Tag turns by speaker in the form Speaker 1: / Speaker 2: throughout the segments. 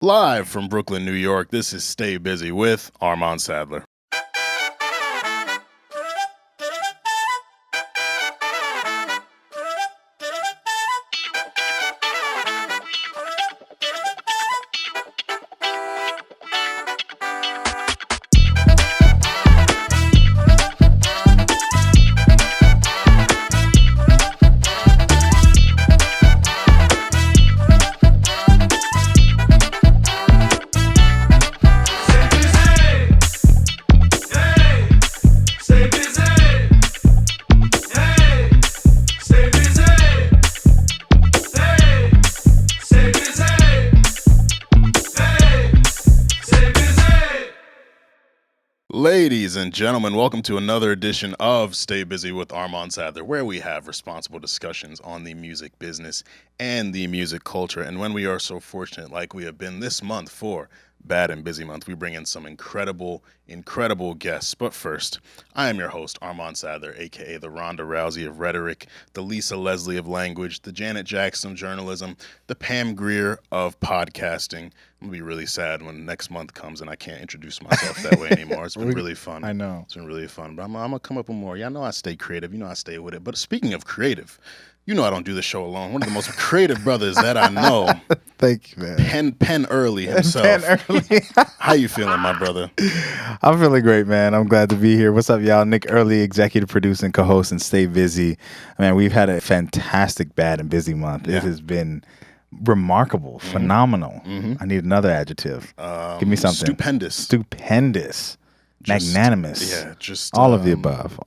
Speaker 1: Live from Brooklyn, New York, this is Stay Busy with Armon Sadler. Ladies and gentlemen, welcome to another edition of Stay Busy with Armon Sadler, where we have responsible discussions on the music business and the music culture. And when we are so fortunate, like we have been this month for Bad and Busy Month, we bring in some incredible guests. But first, I am your host, Armon Sadler, a.k.a. the Ronda Rousey of rhetoric, the Lisa Leslie of language, the Janet Jackson of journalism, the Pam Grier of podcasting. I'm going to be really sad when next month comes and I can't introduce myself that way anymore. It's been really fun.
Speaker 2: I know.
Speaker 1: It's been really fun. But I'm going to come up with more. Y'all know I stay creative. You know I stay with it. But speaking of creative, you know I don't do the show alone. One of the most creative brothers that I know.
Speaker 2: Thank you, man.
Speaker 1: Penn Earley himself.
Speaker 2: Penn Earley.
Speaker 1: How you feeling, my brother?
Speaker 2: I'm feeling great, man. I'm glad to be here. What's up, y'all? Nic Earley, executive producer and co-host and Stay Busy. Man, we've had a fantastic Bad and Busy Month.
Speaker 1: Yeah.
Speaker 2: It has been remarkable, phenomenal. I need another adjective. Give me something.
Speaker 1: Stupendous.
Speaker 2: Magnanimous.
Speaker 1: Yeah, just
Speaker 2: all of the above.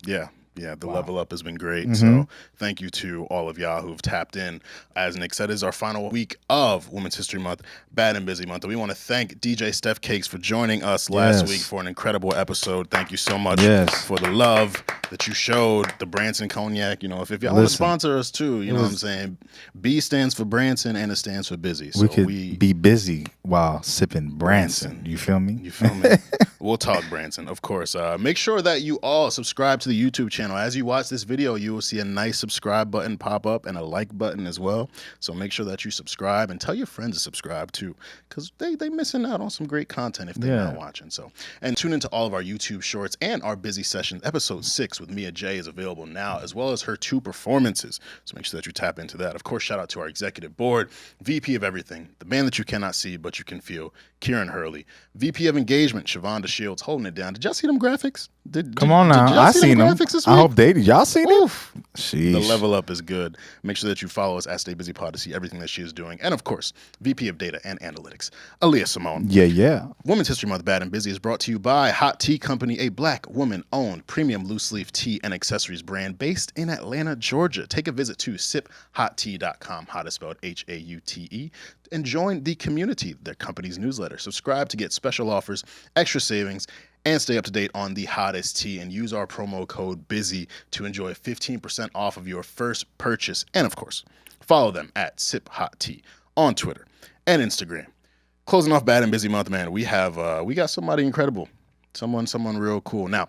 Speaker 1: Yeah, the level up has been great. So thank you to all of y'all who've tapped in. As Nick said, it is our final week of Women's History Month, Bad and Busy Month. And we want to thank DJ Steph Cakes for joining us last week for an incredible episode. Thank you so much for the love that you showed, the Branson Cognac. You know, if y'all want to sponsor us too, you know what I'm saying? B stands for Branson and it stands for busy. So
Speaker 2: we could be busy while sipping Branson. You feel me?
Speaker 1: You feel me? We'll talk Branson, of course. Make sure that you all subscribe to the YouTube channel. As you watch this video, you will see a nice subscribe button pop up and a like button as well. So make sure that you subscribe and tell your friends to subscribe too, because they missing out on some great content if they're not watching. So, and tune into all of our YouTube shorts and our busy sessions. Episode 6 with Mia J is available now, as well as her 2 performances. So make sure that you tap into that. Of course, shout out to our executive board, VP of everything, the man that you cannot see but you can feel, Kieran Hurley. VP of engagement, Shavonda Shields, holding it down. Did y'all see them graphics?
Speaker 2: Come on now, I seen them. I hope they did. Y'all seen it?
Speaker 1: The level up is good. Make sure that you follow us at Stay Busy Pod to see everything that she is doing. And of course, VP of Data and Analytics, Nyla Symone.
Speaker 2: Yeah.
Speaker 1: Women's History Month Bad and Busy is brought to you by Hot Tea Company, a Black woman-owned premium loose-leaf tea and accessories brand based in Atlanta, Georgia. Take a visit to siphottea.com, hot is spelled H-A-U-T-E, and join the community, their company's newsletter. Subscribe to get special offers, extra savings, and stay up to date on the hottest tea, and use our promo code BUSY to enjoy 15% off of your first purchase. And of course, follow them at siphottea on Twitter and Instagram. Closing off Bad and Busy Month, man, we got somebody incredible, someone real cool. Now,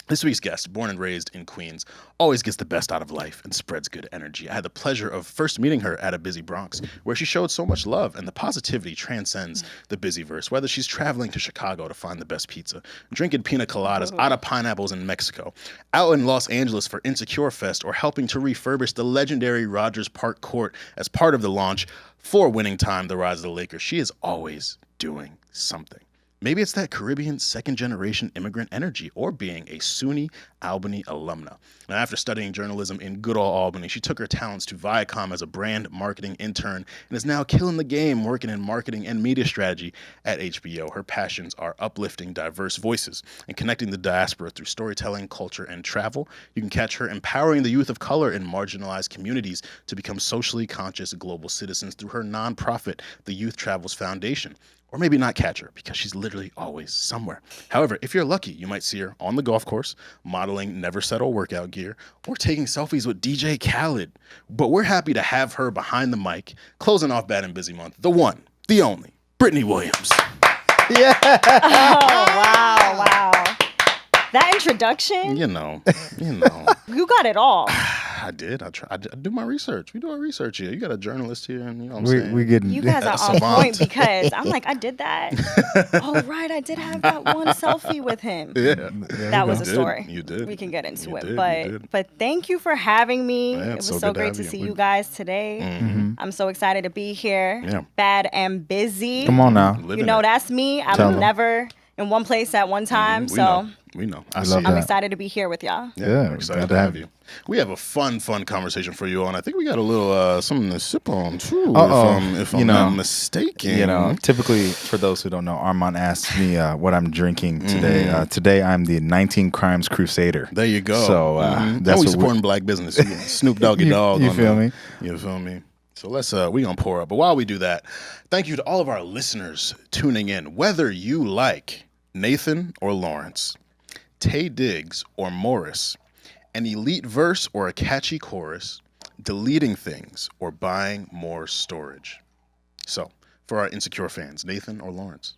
Speaker 1: this week's guest, born and raised in Queens, always gets the best out of life and spreads good energy. I had the pleasure of first meeting her at a busy Bronx, where she showed so much love, and the positivity transcends the busyverse. Whether she's traveling to Chicago to find the best pizza, drinking pina coladas out of pineapples in Mexico, out in Los Angeles for Insecure Fest, or helping to refurbish the legendary Rogers Park Court as part of the launch for Winning Time, The Rise of the Lakers, she is always doing something. Maybe it's that Caribbean second-generation immigrant energy, or being a SUNY Albany alumna. Now, after studying journalism in good old Albany, she took her talents to Viacom as a brand marketing intern and is now killing the game working in marketing and media strategy at HBO. Her passions are uplifting diverse voices and connecting the diaspora through storytelling, culture, and travel. You can catch her empowering the youth of color in marginalized communities to become socially conscious global citizens through her nonprofit, the Youth Travels Foundation. Or maybe not catch her, because she's literally always somewhere. However, if you're lucky, you might see her on the golf course, modeling Never Settle workout gear, or taking selfies with DJ Khaled. But we're happy to have her behind the mic, closing off Bad and Busy Month, the one, the only, Brittney Williams.
Speaker 3: Yeah. Oh, wow. That introduction.
Speaker 1: You know.
Speaker 3: You got it all.
Speaker 1: I did. I do my research. We do our research here. You got a journalist here, and you know what I'm saying.
Speaker 2: We getting
Speaker 3: You guys are on point because I'm like, I did that. Oh, right. I did have that one selfie with him.
Speaker 1: Yeah.
Speaker 3: That was a story.
Speaker 1: You did.
Speaker 3: We can get into it.
Speaker 1: You did.
Speaker 3: But thank you for having me.
Speaker 1: Yeah,
Speaker 3: it was
Speaker 1: so
Speaker 3: so
Speaker 1: good to
Speaker 3: great
Speaker 1: have
Speaker 3: to
Speaker 1: you.
Speaker 3: see you guys today.
Speaker 1: Mm-hmm.
Speaker 3: I'm so excited to be here.
Speaker 1: Yeah.
Speaker 3: Bad and busy.
Speaker 2: Come on now.
Speaker 1: Living
Speaker 3: You know,
Speaker 1: it.
Speaker 3: that's me.
Speaker 2: Tell
Speaker 3: I'm
Speaker 2: 'em.
Speaker 3: never in one place at one time.
Speaker 1: We
Speaker 3: So
Speaker 1: know. We know. I see
Speaker 2: love
Speaker 1: it.
Speaker 3: I'm
Speaker 2: that.
Speaker 3: excited to be here with y'all.
Speaker 2: Yeah,
Speaker 1: We're excited
Speaker 2: glad
Speaker 1: to have you. We have a fun conversation for you on. I think we got a little something to sip on too. If I'm not mistaken.
Speaker 2: You know, typically for those who don't know, Armon asks me what I'm drinking today. Today I'm the 19 Crimes Crusader.
Speaker 1: There you go.
Speaker 2: So
Speaker 1: that's
Speaker 2: that's
Speaker 1: and we
Speaker 2: what
Speaker 1: supporting black business. Snoop Doggy Dogg.
Speaker 2: You feel me?
Speaker 1: You feel me? So let's we gonna pour up. But while we do that, thank you to all of our listeners tuning in. Whether you like Nathan or Lawrence, Tay Diggs or Morris, an elite verse or a catchy chorus, deleting things or buying more storage. So, for our Insecure fans, Nathan or Lawrence?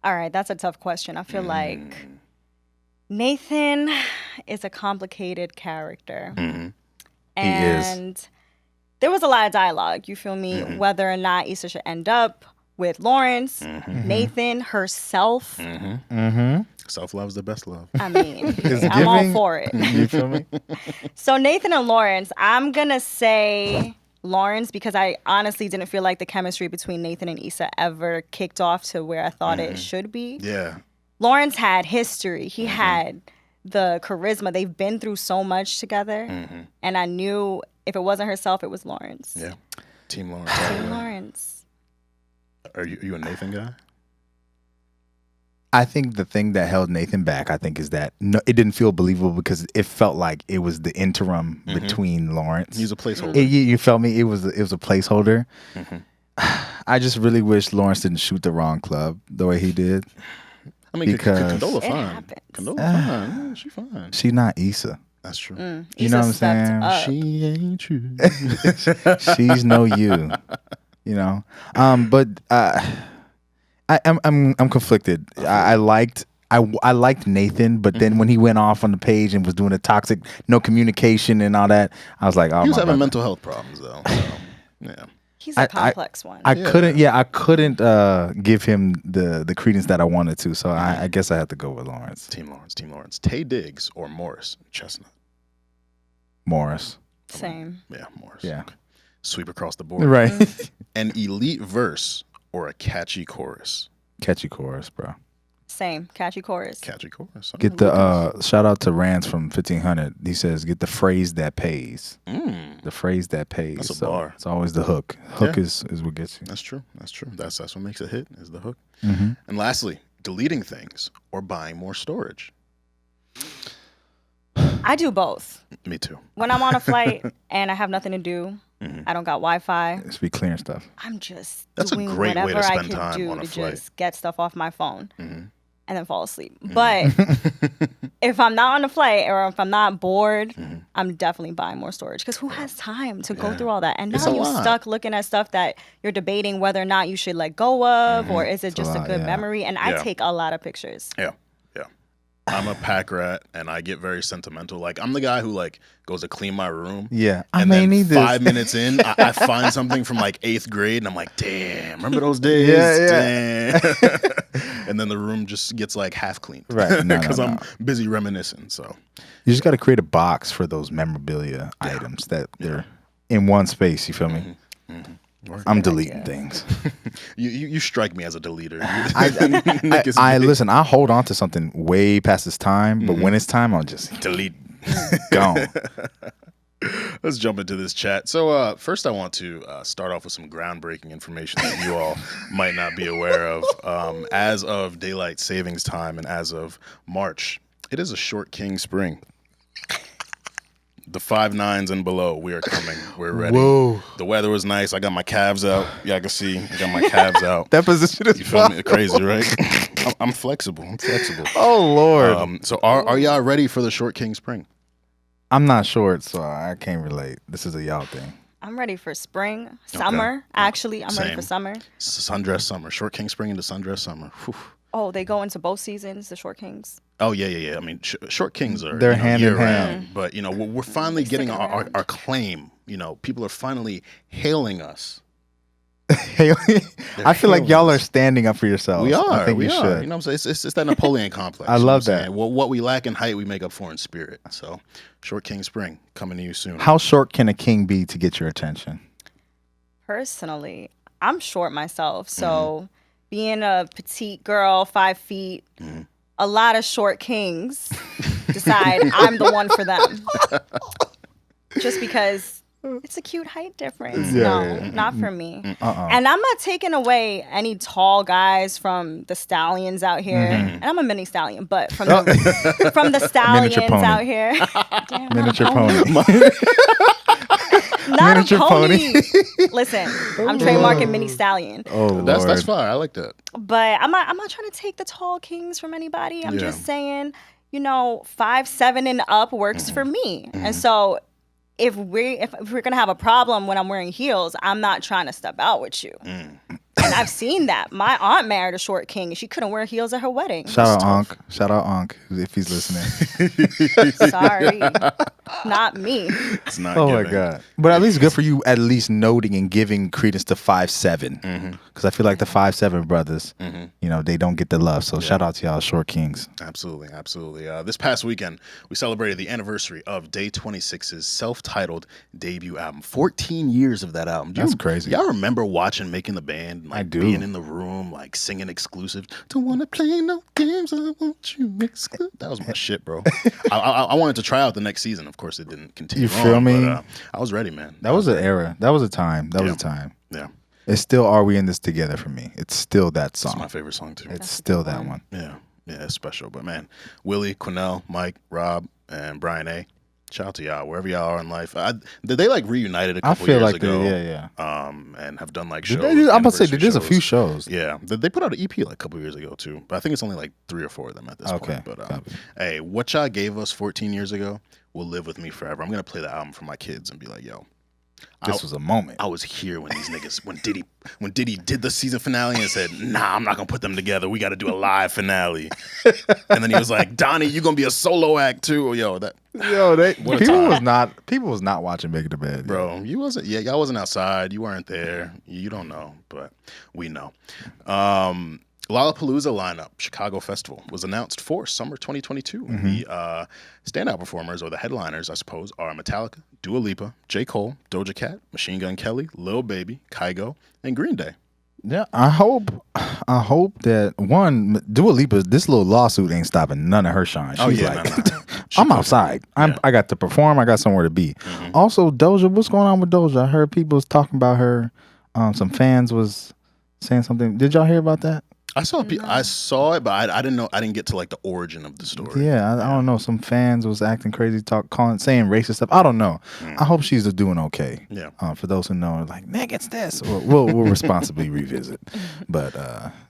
Speaker 3: All right, that's a tough question. I feel like Nathan is a complicated character.
Speaker 1: Mm-hmm.
Speaker 3: And there was a lot of dialogue, you feel me, whether or not Issa should end up with Lawrence, Nathan, herself.
Speaker 1: Self-love is the best love.
Speaker 3: I mean, I'm all for it.
Speaker 2: You feel me?
Speaker 3: So Nathan and Lawrence, I'm going to say Lawrence because I honestly didn't feel like the chemistry between Nathan and Issa ever kicked off to where I thought it should be.
Speaker 1: Yeah.
Speaker 3: Lawrence had history. He had the charisma. They've been through so much together. And I knew if it wasn't herself, it was Lawrence.
Speaker 1: Yeah. Team Lawrence.
Speaker 3: Team Lawrence.
Speaker 1: Are you a Nathan guy?
Speaker 2: I think the thing that held Nathan back, I think, is that it didn't feel believable because it felt like it was the interim between Lawrence.
Speaker 1: He's a placeholder.
Speaker 2: You felt me? It was a placeholder. I just really wish Lawrence didn't shoot the wrong club the way he did.
Speaker 1: I mean,
Speaker 2: because
Speaker 1: Condola
Speaker 3: it
Speaker 1: fine.
Speaker 3: happens.
Speaker 1: Condola fine. Yeah, she fine.
Speaker 2: She's not Issa.
Speaker 1: That's true.
Speaker 2: You know what I'm saying?
Speaker 1: She ain't true.
Speaker 2: She's no you. You know, but I'm conflicted. I liked Nathan, but then when he went off on the page and was doing a toxic, no communication and all that, I was like, oh,
Speaker 1: He was
Speaker 2: my
Speaker 1: having
Speaker 2: God.
Speaker 1: mental health problems though. So, yeah.
Speaker 3: He's a complex one.
Speaker 2: I couldn't give him the credence that I wanted to, so I guess I had to go with Lawrence.
Speaker 1: Team Lawrence. Tay Diggs or Morris Chestnut?
Speaker 2: Morris.
Speaker 3: Same.
Speaker 1: Yeah, Morris.
Speaker 2: Yeah.
Speaker 1: Okay. Sweep across the board.
Speaker 2: Right.
Speaker 1: An elite verse or a catchy chorus?
Speaker 2: Catchy chorus, bro.
Speaker 3: Same. Catchy chorus.
Speaker 1: Catchy chorus.
Speaker 2: Get the shout out to Rance from 1500. He says, "Get the phrase that pays." The phrase that pays.
Speaker 1: That's a bar.
Speaker 2: It's always the hook. Hook is what gets you.
Speaker 1: That's true. That's what makes a hit is the hook. And lastly, deleting things or buying more storage.
Speaker 3: I do both.
Speaker 1: Me too.
Speaker 3: When I'm on a flight and I have nothing to do, I don't got Wi-Fi.
Speaker 2: Let's be clearing stuff.
Speaker 3: I'm just
Speaker 1: That's a
Speaker 3: doing
Speaker 1: great way to
Speaker 3: whatever I
Speaker 1: spend
Speaker 3: could
Speaker 1: time
Speaker 3: do
Speaker 1: on a
Speaker 3: to
Speaker 1: flight.
Speaker 3: just get stuff off my phone and then fall asleep. But if I'm not on a flight or if I'm not bored, I'm definitely buying more storage because who has time to go through all that? And
Speaker 1: It's
Speaker 3: now
Speaker 1: a
Speaker 3: you're
Speaker 1: lot.
Speaker 3: stuck looking at stuff that you're debating whether or not you should let go of or is it just a
Speaker 2: lot,
Speaker 3: good
Speaker 2: yeah.
Speaker 3: memory? And I take a lot of pictures.
Speaker 1: Yeah. I'm a pack rat and I get very sentimental. Like I'm the guy who like goes to clean my room.
Speaker 2: Yeah, I
Speaker 1: And
Speaker 2: may
Speaker 1: then
Speaker 2: need this.
Speaker 1: 5 minutes in, I find something from like 8th grade and I'm like, damn, remember those days?
Speaker 2: Yeah.
Speaker 1: Damn. And then the room just gets like half cleaned.
Speaker 2: Right. No,
Speaker 1: Because
Speaker 2: no,
Speaker 1: I'm
Speaker 2: no.
Speaker 1: busy reminiscing. So
Speaker 2: You just got to create a box for those memorabilia items that they're in one space. You feel me? I'm deleting things.
Speaker 1: you strike me as a deleter.
Speaker 2: I listen. I hold on to something way past its time, but when it's time, I'll just
Speaker 1: delete.
Speaker 2: gone.
Speaker 1: Let's jump into this chat. So first I want to start off with some groundbreaking information that you all might not be aware of. As of daylight savings time and as of March, it is a short king spring. The 5 9s and below, we are coming. We're ready.
Speaker 2: Whoa.
Speaker 1: The weather was nice. I got my calves out. Yeah, I can see. I got my calves out.
Speaker 2: That position is
Speaker 1: You feel me? Crazy, right? I'm flexible.
Speaker 2: Oh Lord.
Speaker 1: So are y'all ready for the short king spring?
Speaker 2: I'm not short, so I can't relate. This is a y'all thing.
Speaker 3: I'm ready for spring, summer. Actually, I'm ready
Speaker 1: Same.
Speaker 3: for summer.
Speaker 1: Sundress summer. Short king spring into sundress summer. Whew.
Speaker 3: Oh, they go into both seasons, the short kings.
Speaker 1: Oh yeah. I mean, Short Kings are
Speaker 2: they're hand in hand.
Speaker 1: round, but you know we're finally getting our claim. You know, people are finally hailing us.
Speaker 2: I feel like y'all are standing up for yourselves.
Speaker 1: We are.
Speaker 2: I think
Speaker 1: we
Speaker 2: you
Speaker 1: are.
Speaker 2: should.
Speaker 1: You know what I'm saying? It's that Napoleon complex.
Speaker 2: I love that.
Speaker 1: Well, what we lack in height, we make up for in spirit. So, Short King Spring coming to you soon.
Speaker 2: How short can a king be to get your attention?
Speaker 3: Personally, I'm short myself, so being a petite girl, 5 feet, a lot of short kings decide I'm the one for them. Just because it's a cute height difference. Not for me. And I'm not taking away any tall guys from the stallions out here. And I'm a mini stallion, but from the stallions out here. Damn,
Speaker 2: Miniature pony.
Speaker 3: Not
Speaker 2: Miniature
Speaker 3: a pony.
Speaker 2: pony.
Speaker 3: Listen, I'm trademarking mini stallion.
Speaker 2: Oh,
Speaker 1: that's fine. I like that.
Speaker 3: But I'm not trying to take the tall kings from anybody. I'm just saying, 5'7" and up works for me. And so if we're gonna have a problem when I'm wearing heels, I'm not trying to step out with you. And I've seen that. My aunt married a short king and she couldn't wear heels at her wedding.
Speaker 2: Shout out Unc if he's listening.
Speaker 3: Sorry. Not me.
Speaker 1: It's not
Speaker 2: Oh
Speaker 1: giving.
Speaker 2: my God. But at least good for you at least noting and giving credence to 5'7". Because I feel like the 5'7" brothers, they don't get the love. So shout out to y'all short kings.
Speaker 1: Absolutely. This past weekend, we celebrated the anniversary of Day 26's self-titled debut album. 14 years of that album.
Speaker 2: That's crazy.
Speaker 1: Y'all remember watching Making the Band? Like,
Speaker 2: I do.
Speaker 1: Being in the room, like singing exclusive. Don't want to play no games. I want you exclusive. That was my shit, bro. I wanted to try out the next season. Of course, it didn't continue.
Speaker 2: You feel me?
Speaker 1: But, I was ready, man.
Speaker 2: That was an era. That was a time. That was a time.
Speaker 1: Yeah.
Speaker 2: It's still Are We In This Together for me. It's still that song.
Speaker 1: It's my favorite song, too.
Speaker 2: It's still that one.
Speaker 1: Yeah, it's special. But, man, Willie, Quinnell, Mike, Rob, and Brian A., shout out to y'all, wherever y'all are in life. They like reunited a couple years ago. And have done like shows.
Speaker 2: I'm about to say, there's a few shows.
Speaker 1: Yeah. They put out an EP like a couple years ago, too. But I think it's only like 3 or 4 of them at this point. But, hey, what y'all gave us 14 years ago will live with me forever. I'm going to play the album for my kids and be like, yo.
Speaker 2: This was a moment.
Speaker 1: I was here when these niggas, when Diddy did the season finale and said, nah, I'm not going to put them together. We got to do a live finale. And then he was like, Donnie, you going to be a solo act too. Yo, people was not watching Making the Band. Bro, y'all wasn't outside. You weren't there. You don't know, but we know. Lollapalooza lineup, Chicago Festival, was announced for summer 2022. The standout performers, or the headliners, I suppose, are Metallica, Dua Lipa, J. Cole, Doja Cat, Machine Gun Kelly, Lil Baby, Kygo, and Green Day.
Speaker 2: Yeah, I hope that Dua Lipa, this little lawsuit ain't stopping none of her shine. She's I'm outside. I got to perform. I got somewhere to be. Also, Doja, what's going on with Doja? I heard people was talking about her. Some fans was saying something. Did y'all hear about that?
Speaker 1: I saw it, but I didn't know. I didn't get to like the origin of the story.
Speaker 2: Yeah, I don't know. Some fans was acting crazy, saying racist stuff. I don't know. I hope she's doing okay.
Speaker 1: Yeah.
Speaker 2: For those who know, like, Nick, it's this. We'll responsibly revisit. But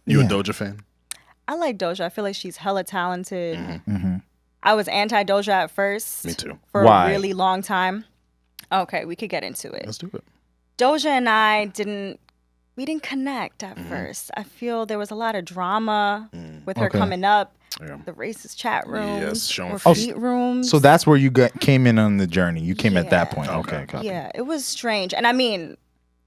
Speaker 1: you a Doja fan?
Speaker 3: I like Doja. I feel like she's hella talented. I was anti Doja at first.
Speaker 1: Me too.
Speaker 3: For a really long time. Okay, we could get into it.
Speaker 1: Let's do it.
Speaker 3: Doja and I didn't connect at first. I feel there was a lot of drama with her coming up, the racist chat rooms, or feet rooms.
Speaker 2: So that's where you came in on the journey. You came at that point. Okay.
Speaker 3: Yeah, it was strange. And I mean,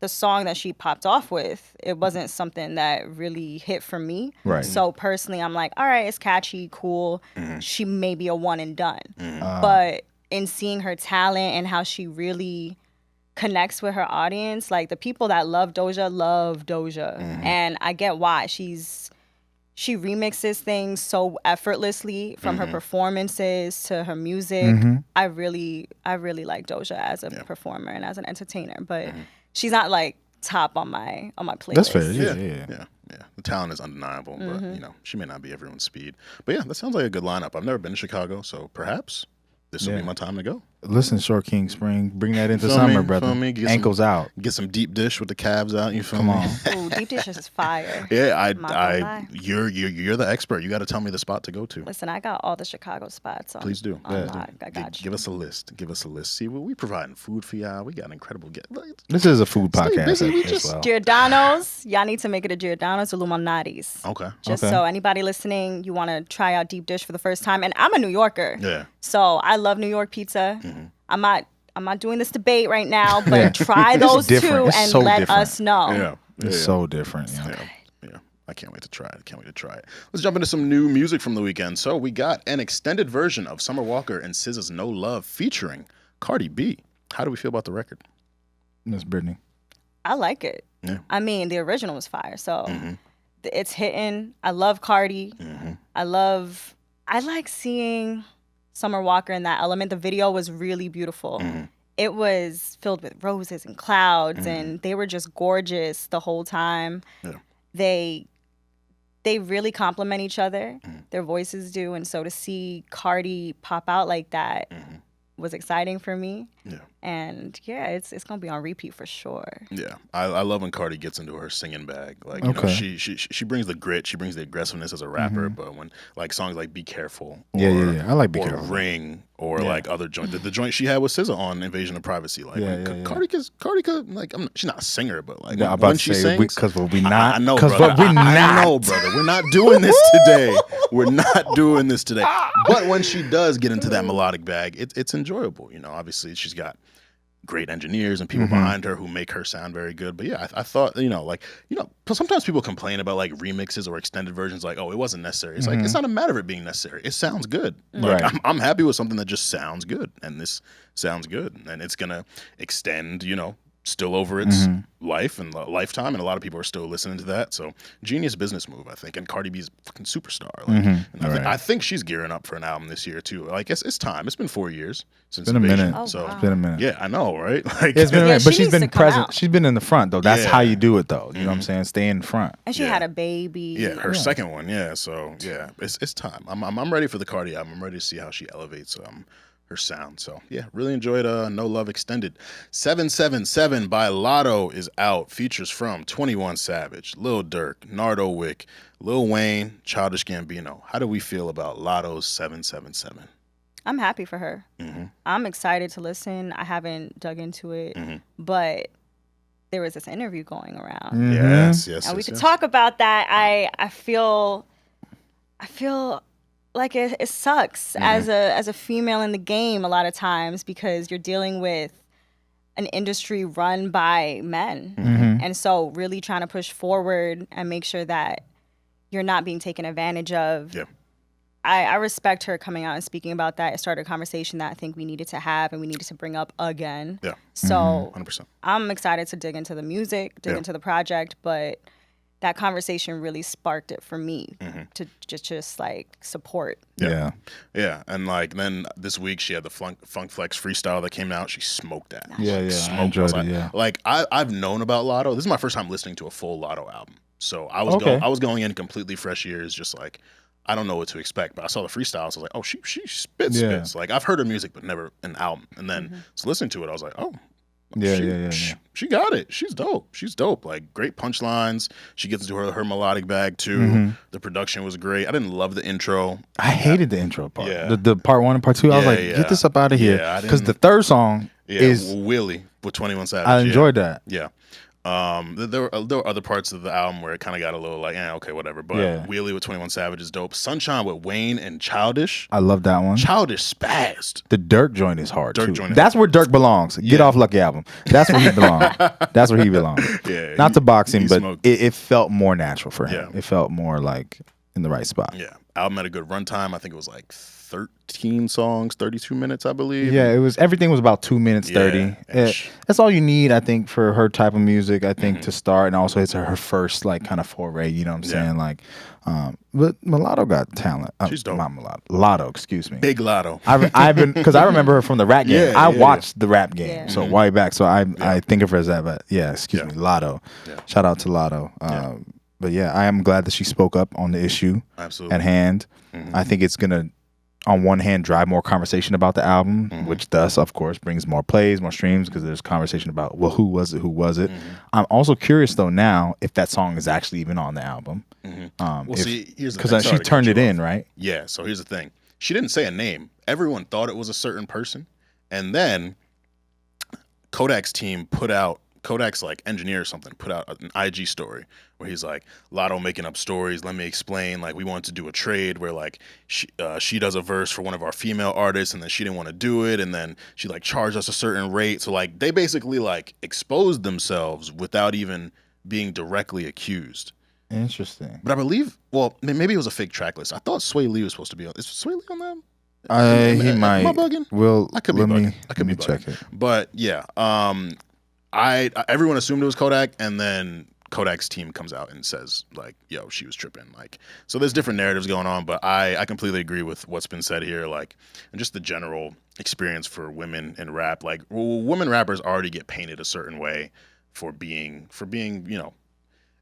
Speaker 3: the song that she popped off with, it wasn't something that really hit for me.
Speaker 2: Right.
Speaker 3: So personally, I'm like, all right, it's catchy, cool. She may be a one and done. But in seeing her talent and how she really connects with her audience, like the people that love Doja. And I get why. She remixes things so effortlessly, from her performances to her music. I really like Doja as a performer and as an entertainer, but she's not like top on my playlist.
Speaker 2: That's fair.
Speaker 1: Yeah. The talent is undeniable, but she may not be everyone's speed. But yeah, that sounds like a good lineup. I've never been to Chicago, so perhaps this will be my time to go.
Speaker 2: Listen, Short King Spring, bring that into summer, brother. Ankles out.
Speaker 1: Get some deep dish with the calves out. You feel
Speaker 2: Come
Speaker 1: me?
Speaker 2: on.
Speaker 3: Ooh, Deep dish is fire.
Speaker 1: Yeah, you're the expert. You got to tell me the spot to go to.
Speaker 3: Listen, I got all the Chicago spots.
Speaker 1: Please do.
Speaker 3: I got you.
Speaker 1: Give us a list. See, we providing food for y'all. We got an incredible guest.
Speaker 2: This is a food podcast as well.
Speaker 3: Giordano's. Y'all need to make it a Giordano's or Lumonati's.
Speaker 1: Okay.
Speaker 3: Just so anybody listening, you want to try out deep dish for the first time. And I'm a New Yorker.
Speaker 1: Yeah.
Speaker 3: So I love New York pizza. I'm not doing this debate right now, but try those two and let us know.
Speaker 1: Yeah.
Speaker 2: It's so different.
Speaker 1: Yeah. I can't wait to try it. Let's jump into some new music from the weekend. So we got an extended version of Summer Walker and SZA's No Love featuring Cardi B. How do we feel about the record?
Speaker 2: Miss Brittney.
Speaker 3: I like it.
Speaker 1: Yeah.
Speaker 3: I mean, the original was fire, so it's hitting. I love Cardi. I like seeing Summer Walker in that element. The video was really beautiful. It was filled with roses and clouds, and they were just gorgeous the whole time.
Speaker 1: Yeah.
Speaker 3: They really complement each other. Their voices do, and so to see Cardi pop out like that was exciting for me.
Speaker 1: Yeah.
Speaker 3: And yeah, it's gonna be on repeat for sure.
Speaker 1: Yeah, I love when Cardi gets into her singing bag. Like, you know, she brings the grit, she brings the aggressiveness as a rapper. But when like songs like "Be Careful," or,
Speaker 2: I like "Be Careful,"
Speaker 1: "Ring," or like other joint, the joint she had with SZA on "Invasion of Privacy." Like, Cardi could like, she's not a singer, but like when she sings,
Speaker 2: because we not.
Speaker 1: I know, brother. I know, brother. We're not doing this today. We're not doing this today. But when she does get into that melodic bag, it's enjoyable. You know, obviously she's got great engineers and people behind her who make her sound very good. But yeah, I thought, sometimes people complain about like remixes or extended versions, like, oh, it wasn't necessary. It's like, it's not a matter of it being necessary. It sounds good. Like, I'm happy with something that just sounds good, and this sounds good, and it's gonna extend, still over its life and lifetime, and a lot of people are still listening to that. So genius business move, I think. And Cardi B's a fucking superstar. Like, and I think she's gearing up for an album this year too. Like, it's time. It's been 4 years since
Speaker 2: Invasion.
Speaker 1: It's been a minute.
Speaker 3: Oh,
Speaker 1: so
Speaker 3: wow.
Speaker 2: It's been a minute.
Speaker 1: Yeah, I know, right? Like,
Speaker 2: it's been a minute, but she's been
Speaker 3: needs to come
Speaker 2: present.
Speaker 3: out.
Speaker 2: She's been in the front though. That's how you do it though. You know what I'm saying? Stay in front.
Speaker 3: And she had a baby.
Speaker 1: Yeah, her second one. Yeah, so yeah, it's time. I'm ready for the Cardi album. I'm ready to see how she elevates her sound. So yeah, really enjoyed No Love Extended. 777 by Latto is out. Features from 21 Savage, Lil Durk, Nardo Wick, Lil Wayne, Childish Gambino. How do we feel about Latto's 777?
Speaker 3: I'm happy for her. I'm excited to listen. I haven't dug into it, but there was this interview going around.
Speaker 1: Yes.
Speaker 3: And we could talk about that. I feel like it sucks as a female in the game a lot of times, because you're dealing with an industry run by men. And so really trying to push forward and make sure that you're not being taken advantage of.
Speaker 1: Yeah.
Speaker 3: I respect her coming out and speaking about that. It started a conversation that I think we needed to have and we needed to bring up again.
Speaker 1: Yeah.
Speaker 3: So
Speaker 1: 100%.
Speaker 3: I'm excited to dig into the music, dig into the project, but that conversation really sparked it for me to just like support.
Speaker 1: Yeah. And like then this week she had the Funk Flex freestyle that came out. She smoked that.
Speaker 2: Yeah.
Speaker 1: Smoked.
Speaker 2: I enjoyed it.
Speaker 1: Like I've known about Latto. This is my first time listening to a full Latto album. So I was going in completely fresh ears, just like, I don't know what to expect, but I saw the freestyles. So I was like, oh, she spits. Like, I've heard her music, but never an album. And then so listening to it, I was like, oh, she got it. She's dope. Like, great punchlines. She gets into her melodic bag too. The production was great. I didn't love the intro.
Speaker 2: I hated the intro part.
Speaker 1: Yeah.
Speaker 2: The part 1 and part 2. I was like, get this up out of here. Because the third song is
Speaker 1: Willie with 21 Savage.
Speaker 2: I enjoyed that.
Speaker 1: Yeah. There were other parts of the album where it kind of got a little like, okay, whatever. But Wheelie with 21 Savage is dope. Sunshine with Wayne and Childish.
Speaker 2: I love that one.
Speaker 1: Childish spazzed.
Speaker 2: The Durk joint is hard too. That's where Durk belongs. Get Off Lucky album. That's where he belongs. Yeah. Not to boxing, but it felt more natural for him. It felt more like in the right spot.
Speaker 1: Yeah. Album had a good runtime. I think it was like 13 songs, 32 minutes, I believe.
Speaker 2: Yeah, everything was about 2 minutes 30. That's all you need, I think, for her type of music, I think, to start. And also it's her first like kind of foray, you know what I'm saying? Like but Latto got talent.
Speaker 1: She's dope.
Speaker 2: Not Latto, excuse me.
Speaker 1: Big Latto.
Speaker 2: I've been, because I remember her from the rap game. I watched the rap game, so way back. So I think of her as that, but excuse me, Latto. Shout out to Latto. But yeah, I am glad that she spoke up on the issue at hand. I think it's gonna on one hand drive more conversation about the album, which thus of course brings more plays, more streams, because there's conversation about, well, who was it. I'm also curious though now if that song is actually even on the album.
Speaker 1: Well, see, here's the thing.
Speaker 2: Because she turned it in, right?
Speaker 1: Yeah, so here's the thing. She didn't say a name. Everyone thought it was a certain person, and then Kodak's team Kodak's like engineer or something put out an IG story where he's like, Latto making up stories. Let me explain. Like, we wanted to do a trade where like she does a verse for one of our female artists, and then she didn't want to do it, and then she like charged us a certain rate. So like they basically like exposed themselves without even being directly accused.
Speaker 2: Interesting.
Speaker 1: But I believe, well, maybe it was a fake track list. I thought Sway Lee was supposed to be on. Is Sway Lee on them?
Speaker 2: He might. Am I bugging? Well,
Speaker 1: I could be bugging. I could be
Speaker 2: check
Speaker 1: bugging.
Speaker 2: it.
Speaker 1: But yeah, everyone assumed it was Kodak, and then Kodak's team comes out and says like, "Yo, she was tripping." Like, so there's different narratives going on, but I completely agree with what's been said here. Like, and just the general experience for women in rap. Like, women rappers already get painted a certain way for being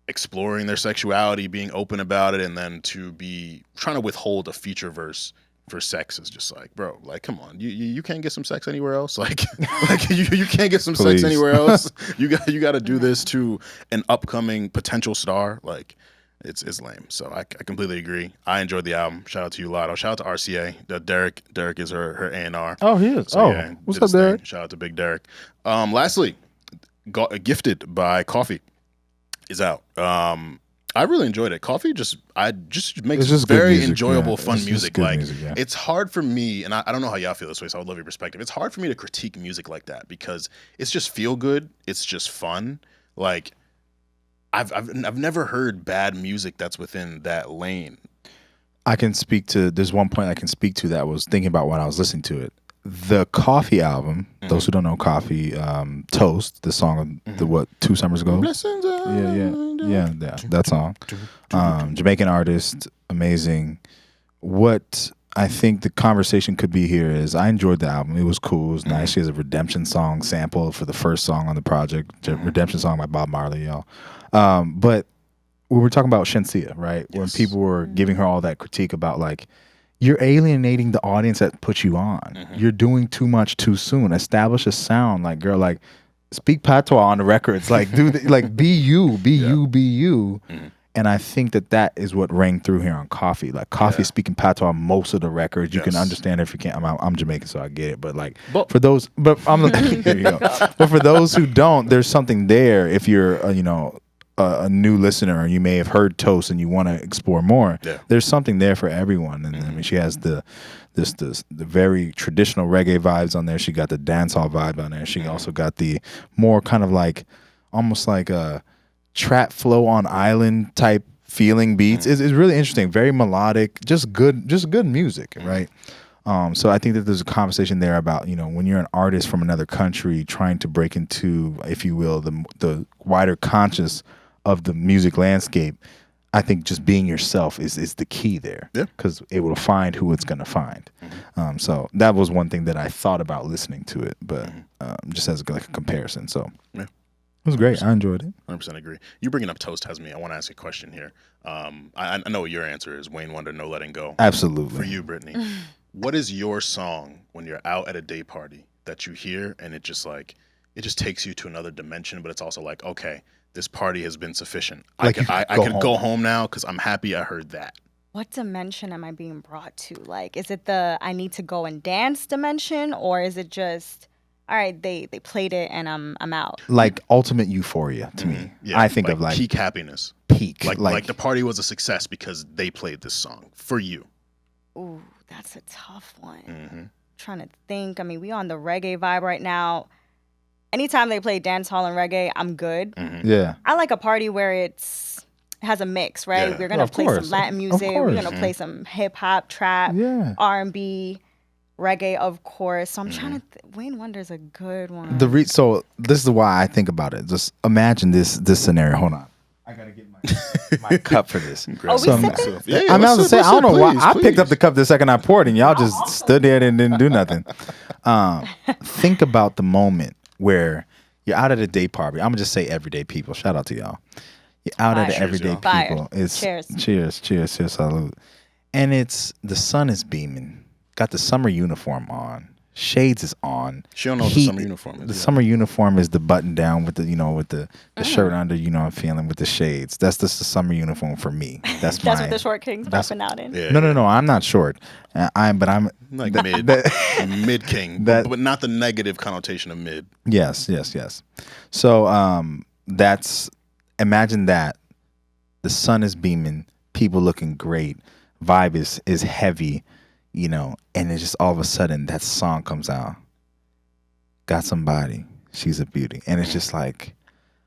Speaker 1: exploring their sexuality, being open about it, and then to be trying to withhold a feature verse for sex is just like, bro, like, come on, you can't get some sex anywhere else. Like you can't get some sex anywhere else. You got to do this to an upcoming potential star. Like, it's lame. So I completely agree. I enjoyed the album. Shout out to you, Latto. Shout out to RCA. Derek is her A&R.
Speaker 2: Oh, he is. So, yeah, what's up, Derek?
Speaker 1: Shout out to Big Derek. Lastly, Gifted by Koffee is out. I really enjoyed it. Koffee just makes very enjoyable, fun music. Like, it's hard for me, and I don't know how y'all feel this way, so I would love your perspective. It's hard for me to critique music like that because it's just feel good. It's just fun. Like, I've never heard bad music that's within that lane.
Speaker 2: There's one point I can speak to that I was thinking about when I was listening to it. The Koffee album, those who don't know Koffee, Toast, the song of 2 summers ago. Yeah, that song. Jamaican artist, amazing. What I think the conversation could be here is I enjoyed the album. It was cool. It was nice. She has a Redemption song sample for the first song on the project. Redemption song by Bob Marley, y'all. But we were talking about Shenseea, right? Yes. When people were giving her all that critique about like, you're alienating the audience that put you on. You're doing too much too soon. Establish a sound. Like, girl, like, speak patois on the records. Like, like, be you. And I think that is what rang through here on Koffee. Like, Koffee speaking patois most of the records. You can understand if you can't. I'm Jamaican, so I get it. But like, for those, but here you go. But for those who don't, there's something there. If you're, a new listener, and you may have heard Toast and you want to explore more, there's something there for everyone. And I mean, she has the very traditional reggae vibes on there. She got the dancehall vibe on there. She also got the more kind of like almost like a trap flow on island type feeling beats. It's really interesting, very melodic, just good music, right? So I think that there's a conversation there about, when you're an artist from another country trying to break into, if you will, the wider conscious of the music landscape. I think just being yourself is the key there, because able to find who it's going to find. So that was one thing that I thought about listening to it, but just as like a comparison. So it was great. 100%. I enjoyed it.
Speaker 1: 100% agree. You bringing up Toast has me. I want to ask you a question here. I know what your answer is. Wayne Wonder, No Letting Go.
Speaker 2: Absolutely.
Speaker 1: For you, Brittney, what is your song when you're out at a day party that you hear and it just takes you to another dimension, but it's also like, okay, this party has been sufficient.
Speaker 2: Like
Speaker 1: I can go home now because I'm happy I heard that.
Speaker 3: What dimension am I being brought to? Like, is it the I need to go and dance dimension, or is it just, all right, they played it and I'm out?
Speaker 2: Like ultimate euphoria to me.
Speaker 1: Yeah,
Speaker 2: I think of like
Speaker 1: peak happiness.
Speaker 2: Peak.
Speaker 1: Like the party was a success because they played this song for you.
Speaker 3: Ooh, that's a tough one. Trying to think. I mean, we on the reggae vibe right now. Anytime they play dancehall and reggae, I'm good.
Speaker 2: Yeah.
Speaker 3: I like a party where it has a mix, right?
Speaker 1: Yeah.
Speaker 3: We're gonna play some Latin music. We're gonna play some hip hop, trap, R&B, reggae, of course. So I'm trying to. Wayne Wonder's a good one.
Speaker 2: So this is why I think about it. Just imagine this scenario. Hold on. I gotta get my cup for this.
Speaker 3: Oh, we sipping?
Speaker 2: I'm about to say, I don't know why I picked up the cup the second I poured, and y'all just stood there and didn't do nothing. Think about the moment where you're out at a day party. I'm gonna just say everyday people. Shout out to y'all. You're out at the everyday people. It's cheers, salute. And the sun is beaming. got the summer uniform on. Shades is on.
Speaker 1: She don't know what the summer uniform is.
Speaker 2: The summer uniform is the button down with the with the shirt under. I'm feeling with the shades. That's just the summer uniform for me. That's
Speaker 3: what the short king's popping out in.
Speaker 2: Yeah, no. I'm not short. I'm
Speaker 1: like mid king, but not the negative connotation of mid.
Speaker 2: Yes. So that's imagine that the sun is beaming, people looking great, vibe is heavy. And it's just all of a sudden that song comes out. Got somebody, she's a beauty, and it's just like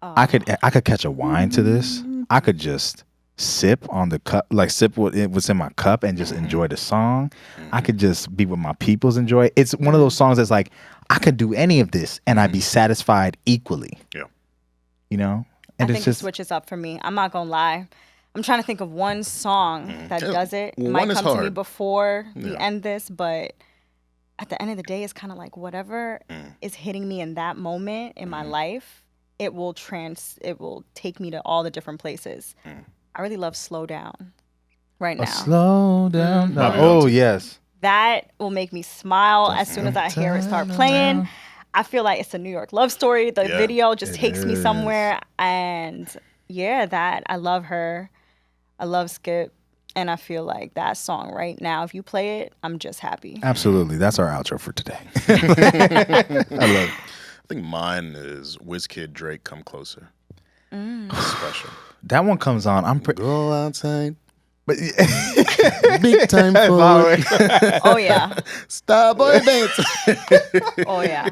Speaker 2: I could catch a wine to this. I could just sip on the cup, like sip what it was in my cup, and just enjoy the song. I could just be with my peoples, enjoy it. It's one of those songs that's like I could do any of this, and I'd be satisfied equally.
Speaker 1: Yeah,
Speaker 2: And
Speaker 3: I think it switches up for me. I'm not gonna lie. I'm trying to think of one song that does it. It might come to me before we end this, but at the end of the day, it's kind of like whatever is hitting me in that moment in my life, it will take me to all the different places. I really love Slow Down right now.
Speaker 2: Slow down. Oh, yes.
Speaker 3: That will make me smile as soon as I hear it start playing. I feel like it's a New York love story. The video just takes me somewhere. And yeah, I love her. I love Skip, and I feel like that song right now, if you play it, I'm just happy.
Speaker 2: Absolutely. That's our outro for today. I love it.
Speaker 1: I think mine is Wizkid Drake Come Closer. Special.
Speaker 2: That one comes on.
Speaker 1: Go outside. But big time for it.
Speaker 3: Oh yeah.
Speaker 1: Starboy dance.
Speaker 3: Oh yeah.